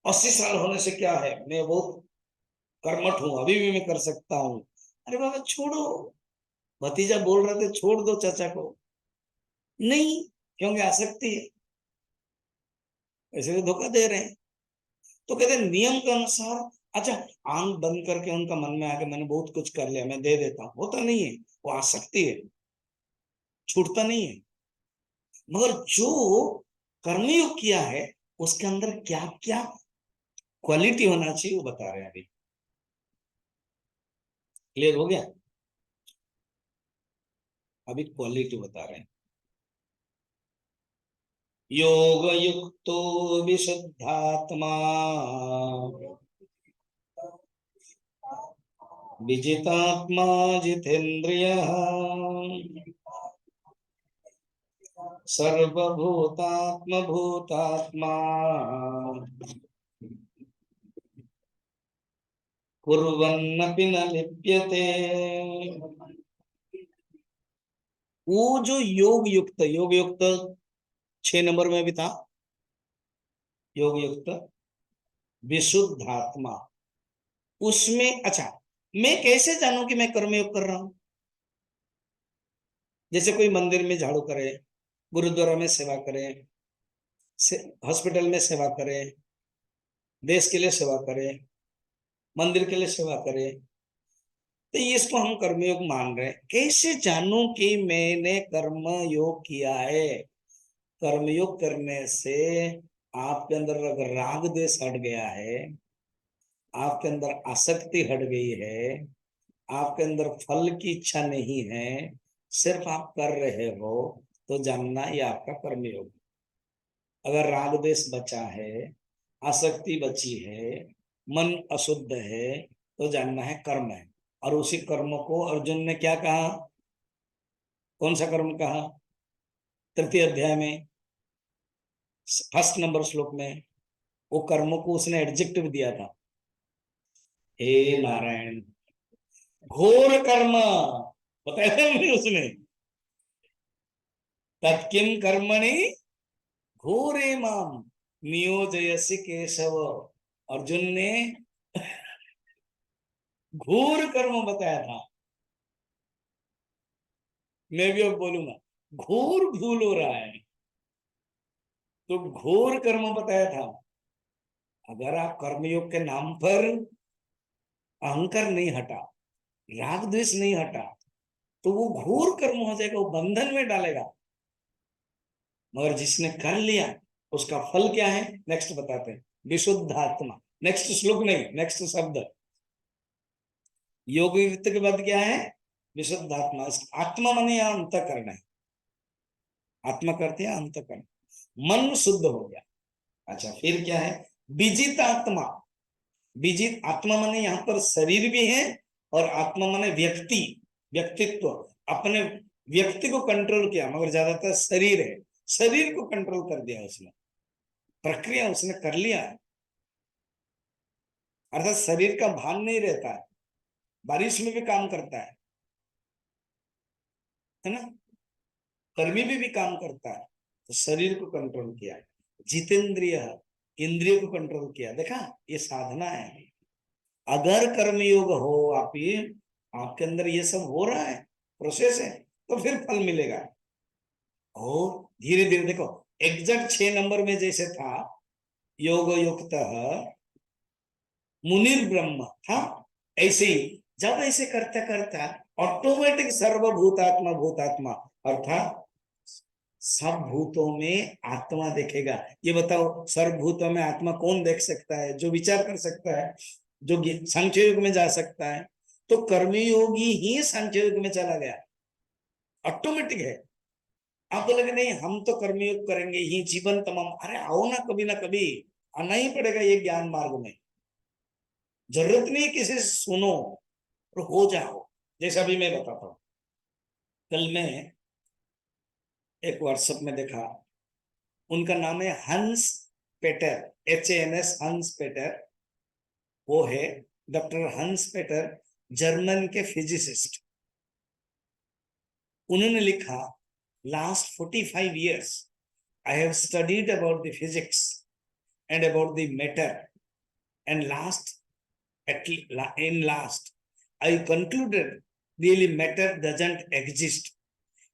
80 साल होने से क्या है, मैं बहुत कर्मठ हूं, अभी भी मैं कर सकता हूं। अरे बाबा छोड़ो, भतीजा बोल रहे थे छोड़ दो चाचा को, नहीं, क्योंकि आसक्ति है, ऐसे तो धोखा दे रहे हैं। तो कहते हैं नियम के अनुसार, अच्छा आंख बंद करके उनका मन में आके मैंने बहुत कुछ कर लिया, मैं दे देता हूं, होता नहीं है, वो आसक्ति है, छूटता नहीं है। मगर जो कर्मयोग किया है उसके अंदर क्या क्या क्वालिटी होना चाहिए वो बता रहे हैं अभी। क्लियर हो गया? अभी क्वालिटी बता रहे हैं। योग युक्तो विशुद्धात्मा विजितात्मा जितेन्द्रिय सर्वभूतात्म भूतात्मा कुर्वन्नपि न लिप्यते। वो जो योग युक्त 6 नंबर में भी था, योग युक्त विशुद्धात्मा, उसमें अच्छा, मैं कैसे जानूं कि मैं कर्मयोग कर रहा हूं? जैसे कोई मंदिर में झाड़ू करे, गुरुद्वारा में सेवा करे, हॉस्पिटल में सेवा करे, देश के लिए सेवा करे, मंदिर के लिए सेवा करे, तो ये इसको हम कर्मयोग मान रहे हैं। कैसे जानूं कि मैंने कर्म योग किया है? कर्मयोग करने से आपके अंदर अगर राग देश हट गया है, आपके अंदर आसक्ति हट गई है, आपके अंदर फल की इच्छा नहीं है, सिर्फ आप कर रहे हो तो जानना ये आपका कर्मयोग। अगर राग द्वेष बचा है, आसक्ति बची है, मन अशुद्ध है, तो जानना है कर्म है। और उसी कर्म को अर्जुन ने क्या कहा? कौन सा कर्म कहा? तृतीय अध्याय में फर्स्ट नंबर श्लोक में वो कर्म को उसने एडजेक्टिव दिया था, हे नारायण, घोर कर्म बताया था नहीं उसने? तत्किम कर्मणि घोरे माम नियोजयसि केशव। अर्जुन ने घोर कर्म बताया था। मैं भी अब बोलूंगा, घोर भूल हो रहा है, तो घोर कर्म बताया था। अगर आप कर्मयोग के नाम पर अहंकार नहीं हटा, राग द्वेष नहीं हटा, तो वो घोर कर्म हो जाएगा, वो बंधन में डालेगा। मगर जिसने कर लिया उसका फल क्या है, नेक्स्ट बताते हैं, विशुद्धात्मा। नेक्स्ट श्लोक नहीं, नेक्स्ट शब्द। योग युक्त के बाद क्या है? विशुद्धात्मा। आत्मा माने यहां अंतःकरण है। आत्मा करते हैं अंतःकरण, मन शुद्ध हो गया। अच्छा, फिर क्या है? विजित आत्मा। विजित आत्मा माने यहाँ पर शरीर भी है, और आत्मा माने व्यक्ति, व्यक्तित्व। अपने व्यक्ति को कंट्रोल किया, मगर ज्यादातर शरीर है, शरीर को कंट्रोल कर दिया उसने, प्रक्रिया उसने कर लिया। अर्थात शरीर का भान नहीं रहता है, बारिश में भी काम करता है ना, कर्मी भी काम करता है। तो शरीर को कंट्रोल किया, जितेंद्रिय, इंद्रिय को कंट्रोल किया। देखा, ये साधना है। अगर कर्मयोग हो आप, ये आपके अंदर ये सब हो रहा है, प्रोसेस है, तो फिर फल मिलेगा। और धीरे धीरे देखो, एग्जैक्ट 6 नंबर में जैसे था योग युक्त मुनिर ब्रह्म था, ऐसे ही जब ऐसे करता करता ऑटोमेटिक सर्वभूतात्मा भूतात्मा, अर्थात सब भूतों में आत्मा देखेगा। ये बताओ, सर्वभूतों में आत्मा कौन देख सकता है? जो विचार कर सकता है, जो सांख्य युग में जा सकता है। तो कर्मयोगी ही सांख्य युग में चला गया, ऑटोमेटिक है। आप बोलेंगे नहीं हम तो कर्मयोग करेंगे ही जीवन तमाम। अरे आओ ना, कभी ना कभी आना ही पड़ेगा ये ज्ञान मार्ग में। जरूरत नहीं किसी से सुनो और हो जाओ। जैसा अभी मैं बताता हूँ, कल मैं एक व्हाट्सएप में देखा, उनका नाम है हंस पेटर, HANS, हंस पेटर। वो है डॉक्टर हंस पेटर, जर्मन के फिजिसिस्ट। उन्होंने लिखा, last 45 years I have studied about the physics and about the matter, and last I concluded really matter doesn't exist.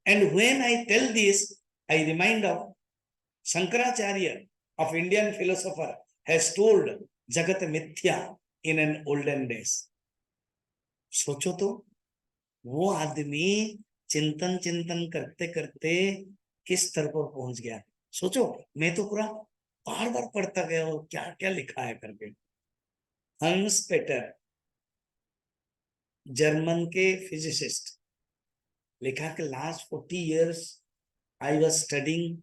And when I tell this, I remind of Shankaracharya, of Indian philosopher, has told Jagat Mithya in an olden days. सोचो तो, वो आदमी चिंतन चिंतन करते करते किस स्तर पर पहुंच गया। सोचो, मैं तो पूरा बार बार पढ़ता गया हूँ क्या क्या लिखा है करके। हंस पेटर, जर्मन के फिजिसिस्ट, लिखा कि last 40 years I was studying,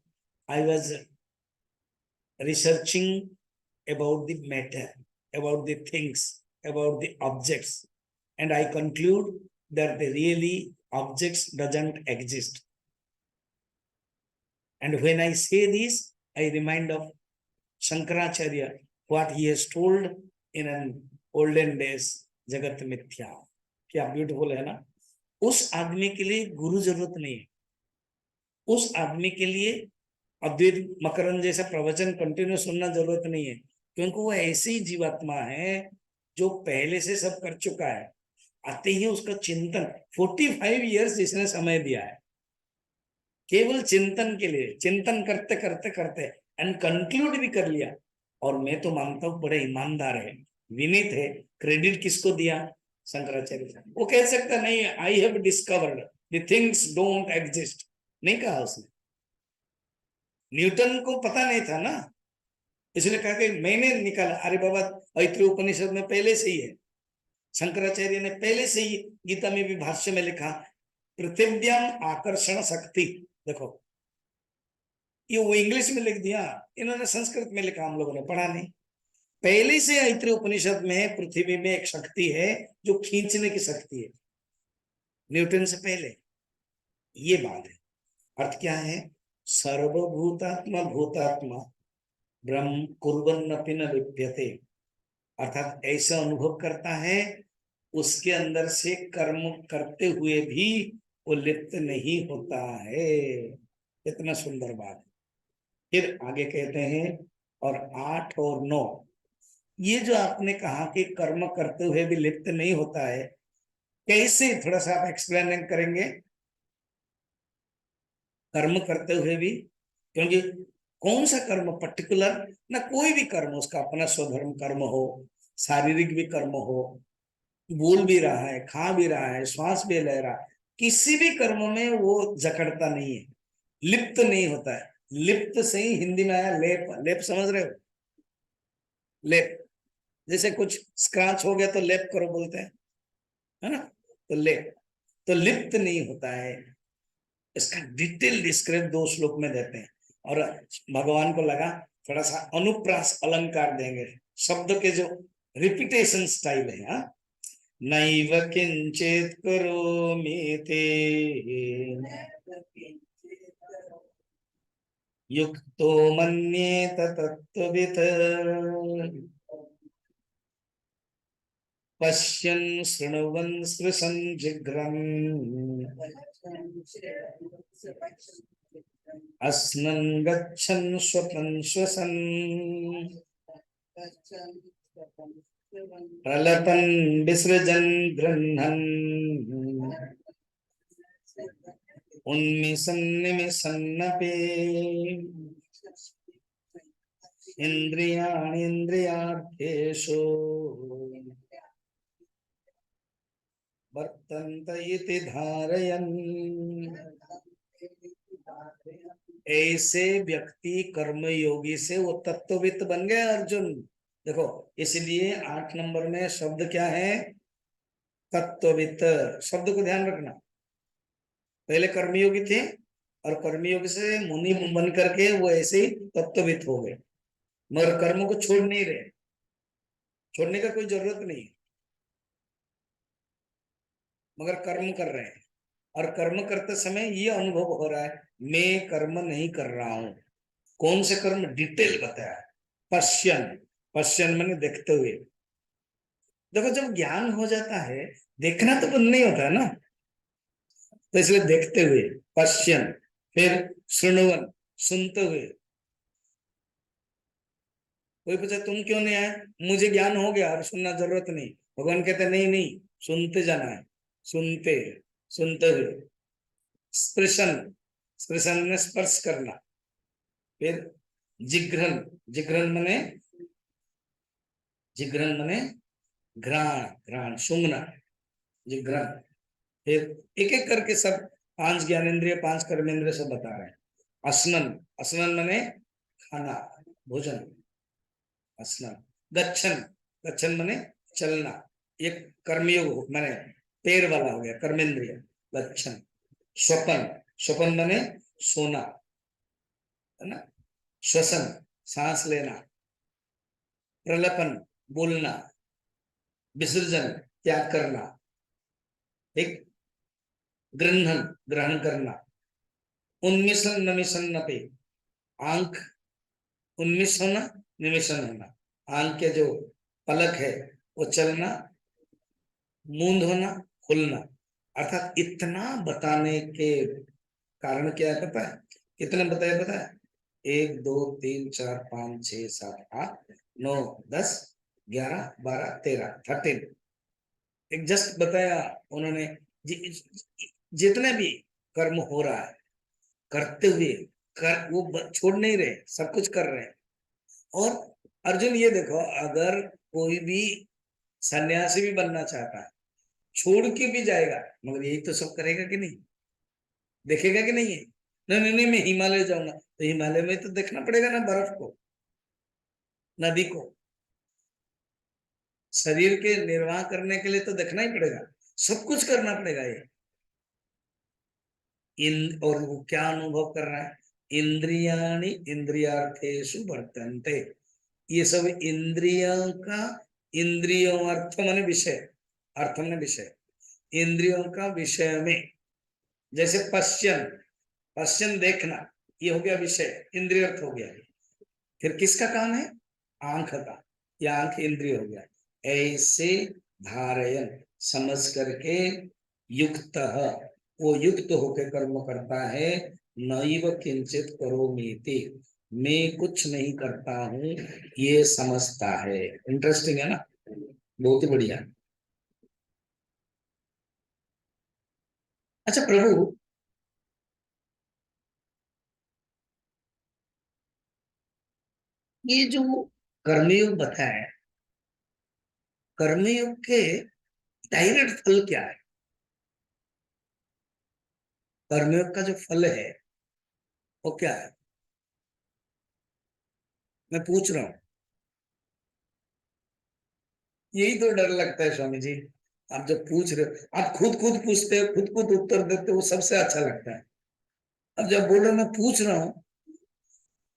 I was researching about the matter, about the things, about the objects, and I conclude that the really objects doesn't exist. And when I say this, I remind of Shankaracharya, what he has told in an olden days, Jagat Mithya. क्या ब्यूटीफुल है ना। उस आदमी के लिए गुरु जरूरत नहीं है, उस आदमी के लिए अद्वैत मकरंद जैसा प्रवचन कंटिन्यू सुनना जरूरत नहीं है, क्योंकि वो ऐसी जीवात्मा है जो पहले से सब कर चुका है। आते ही उसका चिंतन, 45 years जिसने समय दिया है केवल चिंतन के लिए, चिंतन करते करते करते एंड कंक्लूड भी कर लिया। और मैं तो मानता हूं बड़े ईमानदार है, विनीत है। क्रेडिट किसको दिया? शंकराचार्य। वो कह सकता नहीं, I have discovered the things don't exist, नहीं कहा उसने। न्यूटन को पता नहीं था ना, इसलिए कहा कि मैंने निकाला। अरे बाबा, ऐत्रेय उपनिषद में पहले से ही है, शंकराचार्य ने पहले से ही गीता में भी भाष्य में लिखा, पृथिव्याम आकर्षण शक्ति। देखो ये वो इंग्लिश में लिख दिया, इन्होंने संस्कृत में लिखा, हम लोगों ने पढ़ा नहीं। पहले से ऐत्रेय उपनिषद में पृथ्वी में एक शक्ति है जो खींचने की शक्ति है, न्यूटन से पहले। ये बात है। अर्थ क्या है? सर्वभूतात्मा भूतात्मा ब्रह्म कुर्वन्नपि न लिप्यते। अर्थात ऐसा अनुभव करता है, उसके अंदर से कर्म करते हुए भी वो लिप्त नहीं होता है। इतना सुंदर बात है। फिर आगे कहते हैं, और 8 और 9, ये जो आपने कहा कि कर्म करते हुए भी लिप्त नहीं होता है, कैसे, थोड़ा सा आप एक्सप्लेन करेंगे? कर्म करते हुए भी, क्योंकि कौन सा कर्म पर्टिकुलर, ना कोई भी कर्म, उसका अपना स्वधर्म कर्म हो, शारीरिक भी कर्म हो, बोल भी रहा है, खा भी रहा है, श्वास भी ले रहा है, किसी भी कर्म में वो जकड़ता नहीं है, लिप्त नहीं होता है। लिप्त से ही हिंदी में आया लेप। लेप समझ रहे हो? लेप, जैसे कुछ स्क्रैच हो गया तो लेप करो बोलते हैं, है ना? तो लेप, तो लिप्त नहीं होता है। इसका डिटेल डिस्क्रिप्ट 2 श्लोक में देते हैं। और भगवान को लगा थोड़ा सा अनुप्रास अलंकार देंगे, शब्द के जो रिपीटेशन स्टाइल है। हाँ, नैव किंचित करोमि ते युक्तो मन्येत तत्त्ववित् पश्यन् शृण्वन् स्पृशन् जिघ्रन् अस्नन् गच्छन् स्वपन् श्वसन् प्रलपन् विसृजन् गृह्णन् उन्मिषन् निमिषन्नपि इन्द्रियाणीन्द्रियार्थेषु वर्तन्त इति धारयन्। ऐसे व्यक्ति कर्मयोगी से वो तत्ववित्त बन गए अर्जुन। देखो, इसलिए 8 नंबर में शब्द क्या है? तत्ववित्त। शब्द को ध्यान रखना। पहले कर्मयोगी थे, और कर्मयोगी से मुनि बन करके वो ऐसे ही तत्ववित्त हो गए, मगर कर्म को छोड़ नहीं रहे। छोड़ने का कोई जरूरत नहीं, मगर कर्म कर रहे हैं। और कर्म करते समय ये अनुभव हो रहा है, मैं कर्म नहीं कर रहा हूं। कौन से कर्म? डिटेल बताया। पश्यन, पश्यन मैंने देखते हुए। देखो, जब ज्ञान हो जाता है, देखना तो बंद नहीं होता है ना, तो इसलिए देखते हुए पश्यन। फिर सुनवन, सुनते हुए। कोई पूछे तुम क्यों नहीं आए? मुझे ज्ञान हो गया, अब सुनना जरूरत नहीं। भगवान कहते नहीं नहीं, सुनते जाना है। सुनते, सुनते हुए। स्पृशन, स्पृशन में स्पर्श करना। फिर जिघ्रन, जिघ्रन मने, जिघ्रन मने घ्राण, घ्राण सूंघना, जिघ्रन। फिर एक एक करके सब 5 ज्ञानेन्द्रिय 5 कर्मेंद्रिय सब बता रहे हैं। असनन, असनन मने खाना, भोजन, असनन। गच्छन, गच्छन मने चलना, एक कर्मयोग माने पैर वाला हो गया, कर्मेंद्रिय गच्छन। स्वपन, स्वपन मने सोना, है ना? श्वसन, सांस लेना। प्रलपन, बोलना। विसर्जन, त्याग करना। एक ग्रहण, ग्रहण करना। उन्मिशन नमिशन नपे, आंख उन्मिष होना, निमिशन होना। आंख के जो पलक है वो चलना, मूंद होना, खुलना। अर्थात इतना बताने के कारण क्या है पता है? कितने बताया पता है? 1 2 3 4 5 6 7 8 9 10 11 12 13 13 एक जस्ट बताया उन्होंने। जितने भी कर्म हो रहा है, करते हुए, कर वो छोड़ नहीं रहे, सब कुछ कर रहे हैं। और अर्जुन ये देखो, अगर कोई भी सन्यासी भी बनना चाहता है, छोड़ के भी जाएगा, मगर यही तो सब करेगा कि नहीं? देखेगा कि नहीं है? नहीं नहीं नहीं, मैं हिमालय जाऊंगा, तो हिमालय में तो देखना पड़ेगा ना बर्फ को, नदी को। शरीर के निर्वाह करने के लिए तो देखना ही पड़ेगा, सब कुछ करना पड़ेगा ये। इन और वो क्या अनुभव कर रहा है, इंद्रियाणि इंद्रियार्थेषु वर्तन्ते, ये सब इंद्रियों का, इंद्रियों अर्थ माने विषय, अर्थ माने विषय, इंद्रियों का विषय में, जैसे पश्चिम, पश्चिम देखना, ये हो गया विषय, इंद्रिय अर्थ हो गया। फिर किसका काम है, आंख का, या आंख इंद्रिय हो गया। ऐसे धारयन समझ करके युक्त, वो युक्त होकर कर्म करता है, नैव किंचित करोमीति, मैं कुछ नहीं करता हूं, ये समझता है। इंटरेस्टिंग है ना, बहुत ही बढ़िया। अच्छा प्रभु, ये जो कर्मयोग बताया, कर्मयोग के डायरेक्ट फल क्या है, कर्मयोग का जो फल है वो क्या है, मैं पूछ रहा हूँ। यही तो डर लगता है स्वामी जी, आप जब पूछ रहे हो, आप खुद खुद पूछते हो, खुद खुद उत्तर देते हो, वो सबसे अच्छा लगता है। अब जब बोल रहे मैं पूछ रहा हूँ,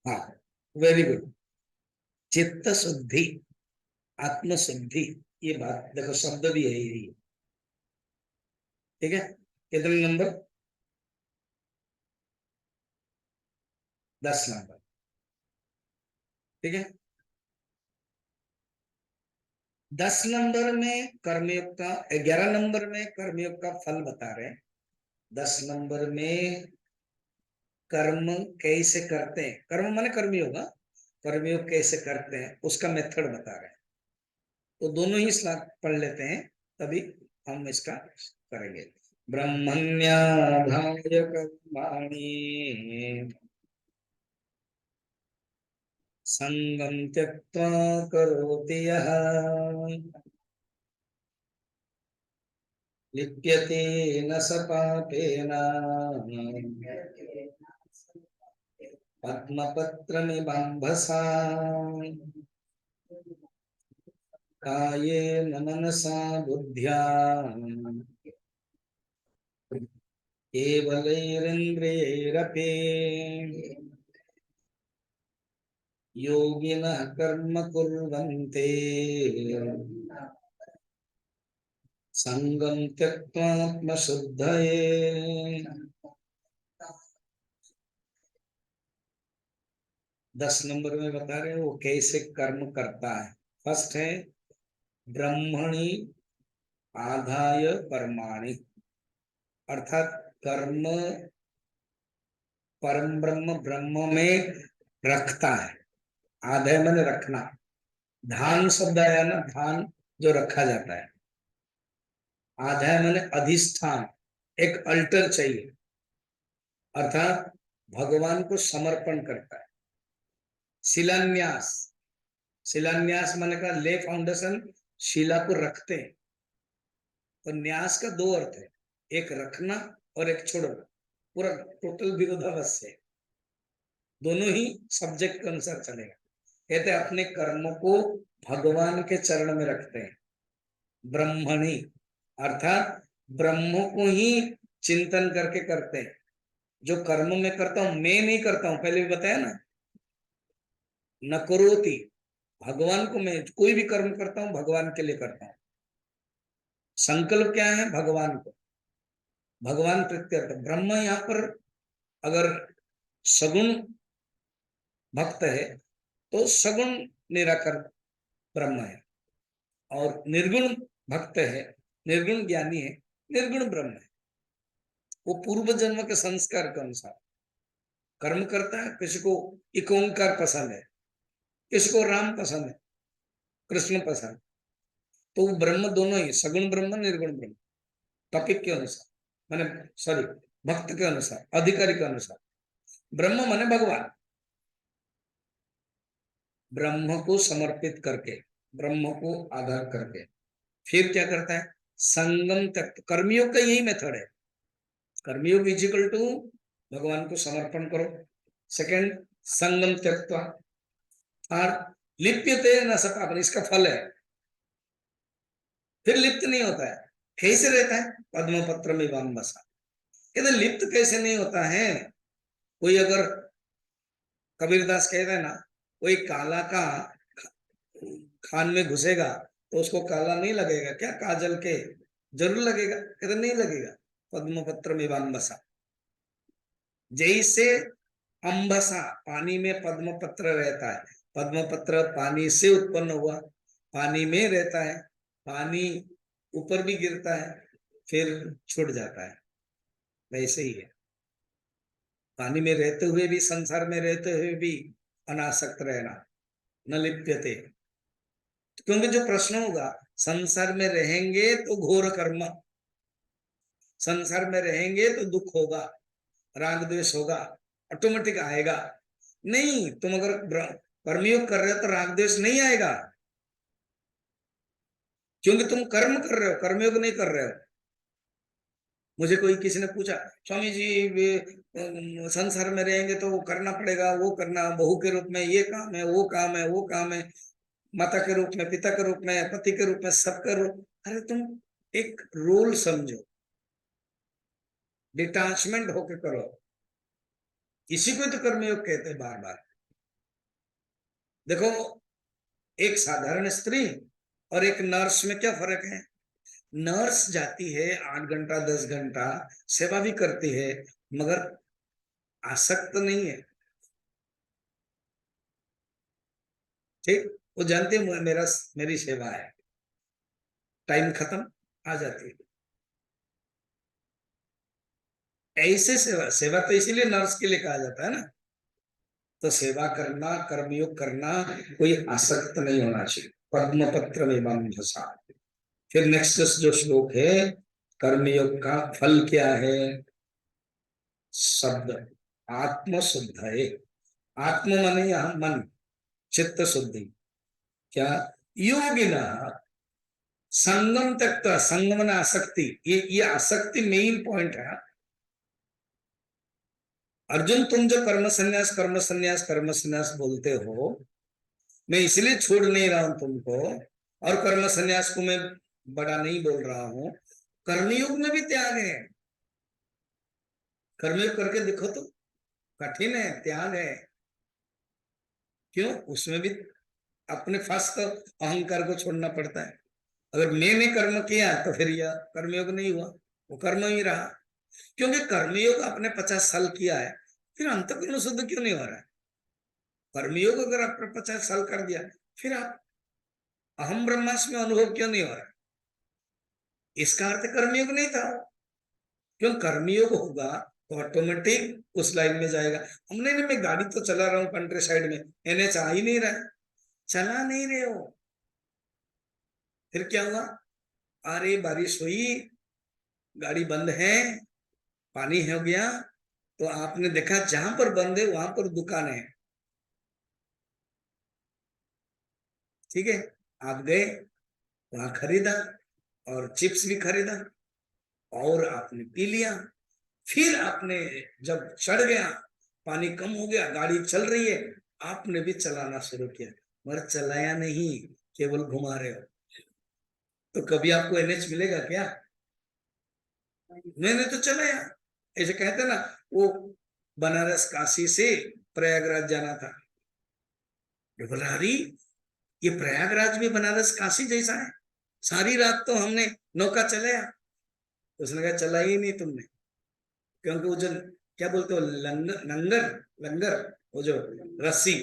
हाँ, वेरी गुड, चित्त शुद्धि, आत्म शुद्धि, ये बात देखो, शब्द भी है यही, ठीक है। कितने नंबर, 10 नंबर, ठीक है। 10 नंबर में कर्मयोग का, 11 नंबर में कर्मयोग का फल बता रहे हैं, 10 नंबर में कर्म कैसे करते हैं, कर्म माने कर्मयोग, कर्मयोग कैसे करते हैं उसका मेथड बता रहे हैं। तो दोनों ही श्लोक पढ़ लेते हैं, तभी हम इसका करेंगे। ब्रह्मण्याधाय कर्माणि संगम त्यक्त्वा करोति यः लिप्यते न स पापेन पद्मपत्रमिवाम्भसा कायेन मनसा बुद्ध्या केवलैरिन्द्रियैरपि योगिनः कर्म कुर्वन्ते संगम त्यक्त्वात्मशुद्धये। 10 नंबर में बता रहे हैं वो कैसे कर्म करता है। फर्स्ट है ब्रह्मणि आधाय कर्माणि, अर्थात कर्म परम ब्रह्म, ब्रह्म में रखता है, आधाय मैंने रखना, धान शब्द आया ना, धान जो रखा जाता है, आधाय मैंने अधिष्ठान, एक अल्टर चाहिए, अर्थात भगवान को समर्पण करता है। शिलान्यास, शिलान्यास मैंने कहा ले फाउंडेशन, शिला को रखते हैं, तो न्यास का दो अर्थ है, एक रखना और एक छोड़ना, पूरा टोटल विरोधाभास है, दोनों ही सब्जेक्ट के अनुसार चलेगा। कहते हैं अपने कर्म को भगवान के चरण में रखते हैं, ब्रह्मणि, अर्थात ब्रह्म को ही चिंतन करके करते हैं। जो कर्म में करता हूं मैं नहीं करता हूं, पहले भी बताया ना, न करोति, भगवान को, मैं कोई भी कर्म करता हूं भगवान के लिए करता हूं। संकल्प क्या है, भगवान को, भगवान प्रत्यर्थ, ब्रह्म यहाँ पर अगर सगुण भक्त है तो सगुण निराकर ब्रह्म है, और निर्गुण भक्त है, निर्गुण ज्ञानी है, निर्गुण ब्रह्म है। वो पूर्व जन्म के संस्कार के अनुसार कर्म करता है। किसी को एक ओंकार पसंद है, किसी को राम पसंद है, कृष्ण पसंद, तो वो ब्रह्म दोनों ही, सगुण ब्रह्म निर्गुण ब्रह्म, टॉपिक के अनुसार, माने सॉरी, भक्त के अनुसार, अधिकारी के अनुसार। ब्रह्म माने भगवान, ब्रह्म को समर्पित करके, ब्रह्म को आधार करके फिर क्या करता है, संगम तक, कर्मियों का यही मेथड है, कर्मयोग इज इक्वल टू भगवान को समर्पण करो। सेकंड, संगम त्यक्त्वा, और लिप्यते न सपापन, इसका फल है, फिर लिप्त नहीं होता है, कैसे रहता है, पद्म पत्र में वाम बसा, कहते लिप्त कैसे नहीं होता है? कोई अगर कबीरदास कहते हैं ना, कोई काला का खान में घुसेगा तो उसको काला नहीं लगेगा क्या? काजल के जरूर लगेगा। कहते नहीं लगेगा। पद्म पत्र में अम्बसा, जैसे अम्बसा पानी में पद्म पत्र रहता है, पद्म पत्र पानी से उत्पन्न हुआ, पानी में रहता है, पानी ऊपर भी गिरता है फिर छूट जाता है, वैसे ही है। पानी में रहते हुए भी, संसार में रहते हुए भी अनासक्त रहना, न लिप्यते। क्योंकि जो प्रश्न होगा, संसार में रहेंगे तो घोर कर्म, संसार में रहेंगे तो दुख होगा, राग द्वेष होगा, ऑटोमेटिक आएगा। नहीं, तुम अगर कर्मयोग कर रहे हो तो राग द्वेष नहीं आएगा, क्योंकि तुम कर्म कर रहे हो, कर्मयोग नहीं कर रहे हो। मुझे कोई किसी ने पूछा, स्वामी जी संसार में रहेंगे तो वो करना पड़ेगा, वो करना, बहू के रूप में ये काम है, वो काम है, वो काम है, माता के रूप में, पिता के रूप में, पति के रूप में, सबका रूप। अरे तुम एक रोल समझो, डिटैचमेंट होके करो। इसी को तो कर्मयोग कहते हैं बार बार। देखो, एक साधारण स्त्री और एक नर्स में क्या फर्क है? नर्स जाती है 8 घंटा 10 घंटा, सेवा भी करती है, मगर आसक्त नहीं है। ठीक, वो जानती है मेरा, मेरी सेवा है, टाइम खत्म, आ जाती है। ऐसे सेवा, सेवा तो इसीलिए नर्स के लिए कहा जाता है ना। तो सेवा करना, कर्मयोग करना, कोई आसक्त नहीं होना चाहिए। पद्म पत्र में बंधसा। फिर नेक्स्ट जो श्लोक है, कर्मयोग का फल क्या है? शब्द आत्म शुद्ध है। आत्म माने यहां मन, चित्त शुद्धि। क्या? योगिना संगम तक, संगम न आसक्ति, ये आसक्ति मेन पॉइंट है। अर्जुन, तुम जो कर्म संन्यास कर्म संन्यास कर्म संन्यास बोलते हो, मैं इसलिए छोड़ नहीं रहा हूं तुमको, और कर्म संन्यास को मैं बड़ा नहीं बोल रहा हूं। कर्मयोग में भी त्याग है। कर्मयोग करके देखो तो कठिन है, त्याग है। क्यों? उसमें भी अपने फर्स्ट अहंकार को छोड़ना पड़ता है। अगर मैंने कर्म किया तो फिर यह कर्मयोग नहीं हुआ, वो कर्म ही रहा। क्योंकि कर्मयोग आपने 50 साल किया है, फिर अंतःकरण शुद्ध क्यों नहीं हो रहा है? कर्मयोग अगर आपने 50 साल कर दिया, फिर आप अहम ब्रह्मास्मि में अनुभव क्यों नहीं हो रहा? इसका अर्थ कर्मयोग नहीं था। क्यों? कर्मयोग होगा तो ऑटोमेटिक उस लाइन में जाएगा। हमने नहीं, मैं गाड़ी तो चला रहा हूँ कंट्री साइड में, एनएच आ ही नहीं रहा है, चला नहीं रहे हो, फिर क्या हुआ? अरे बारिश हुई, गाड़ी बंद है, पानी हो गया, तो आपने देखा जहां पर बंद है वहां पर दुकान है, ठीक है, आप गए, वहां खरीदा और चिप्स भी खरीदा और आपने पी लिया। फिर आपने जब चढ़ गया, पानी कम हो गया, गाड़ी चल रही है, आपने भी चलाना शुरू किया, मगर चलाया नहीं, केवल घुमा रहे हो। तो कभी आपको एनएच मिलेगा क्या? मैंने तो चलाया। ऐसे कहते ना, वो बनारस काशी से प्रयागराज जाना था, बोला अरे ये प्रयागराज भी बनारस काशी जैसा है, सारी रात तो हमने नौका चलाया। उसने कहा चला ही नहीं तुमने, क्योंकि वो जो क्या बोलते हो, लंगर लंगर लंगर, वो जो रस्सी,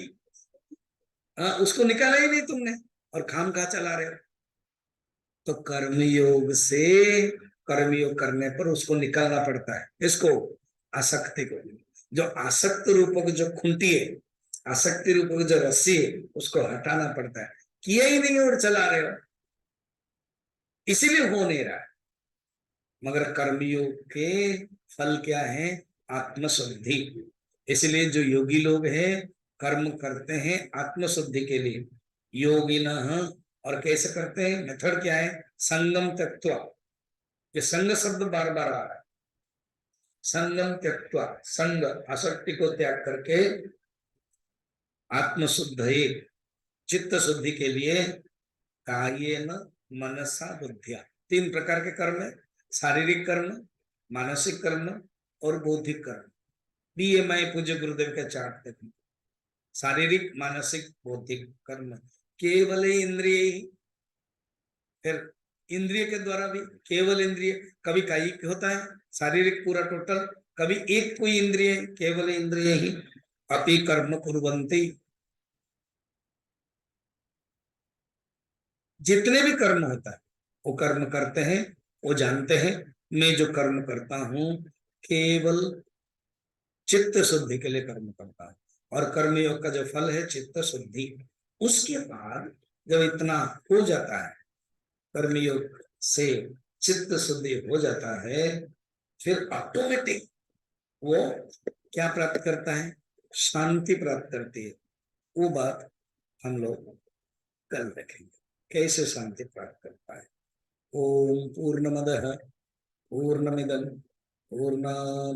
हाँ, उसको निकाला ही नहीं तुमने, और खाम खा चला रहे हो। तो कर्मयोग से, कर्मयोग करने पर उसको निकालना पड़ता है। इसको, आसक्ति को, जो आसक्त रूपक जो खुंटी है, आसक्ति रूपक जो रस्सी है, उसको हटाना पड़ता है। किया ही नहीं और चला रहे हो, इसीलिए हो नहीं रहा है। मगर कर्मयोग के फल क्या है? आत्मशुद्धि। इसलिए जो योगी लोग हैं, कर्म करते हैं आत्मशुद्धि के लिए, योगिन। और कैसे करते हैं? मेथड क्या है? संगम त्यक्त्वा, ये संग शब्द बार बार आ रहा है। संगम त्यक्त्वा, संग आसक्ति को त्याग करके आत्मशुद्ध, चित्त शुद्धि के लिए, कार्येन मनसा बुद्धिया, 3 प्रकार के कर्म है, शारीरिक कर्म, मानसिक कर्म और बौद्धिक कर्म। बीएमआई पूज्य गुरुदेव का चार्ट देखो, शारीरिक, मानसिक, बौद्धिक कर्म, केवल इंद्रिय ही। फिर इंद्रिय के द्वारा भी, केवल इंद्रिय, कभी कायिक होता है शारीरिक पूरा टोटल, कभी एक कोई इंद्रिय, केवल इंद्रिय ही। अपि कर्म कुर्वन्ति, जितने भी कर्म होता है वो कर्म करते हैं, वो जानते हैं मैं जो कर्म करता हूं केवल चित्त शुद्धि के लिए कर्म करता हूं, और कर्मयोग का जो फल है चित्त शुद्धि। उसके बाद जब इतना हो जाता है, कर्मयोग से चित्त शुद्धि हो जाता है, फिर ऑटोमेटिक वो क्या प्राप्त करता है? शांति प्राप्त करती है। वो बात हम लोग कल देखेंगे, कैसे शांति प्राप्त करता है। ओम पूर्णमदः पूर्णमिदं पूर्णात्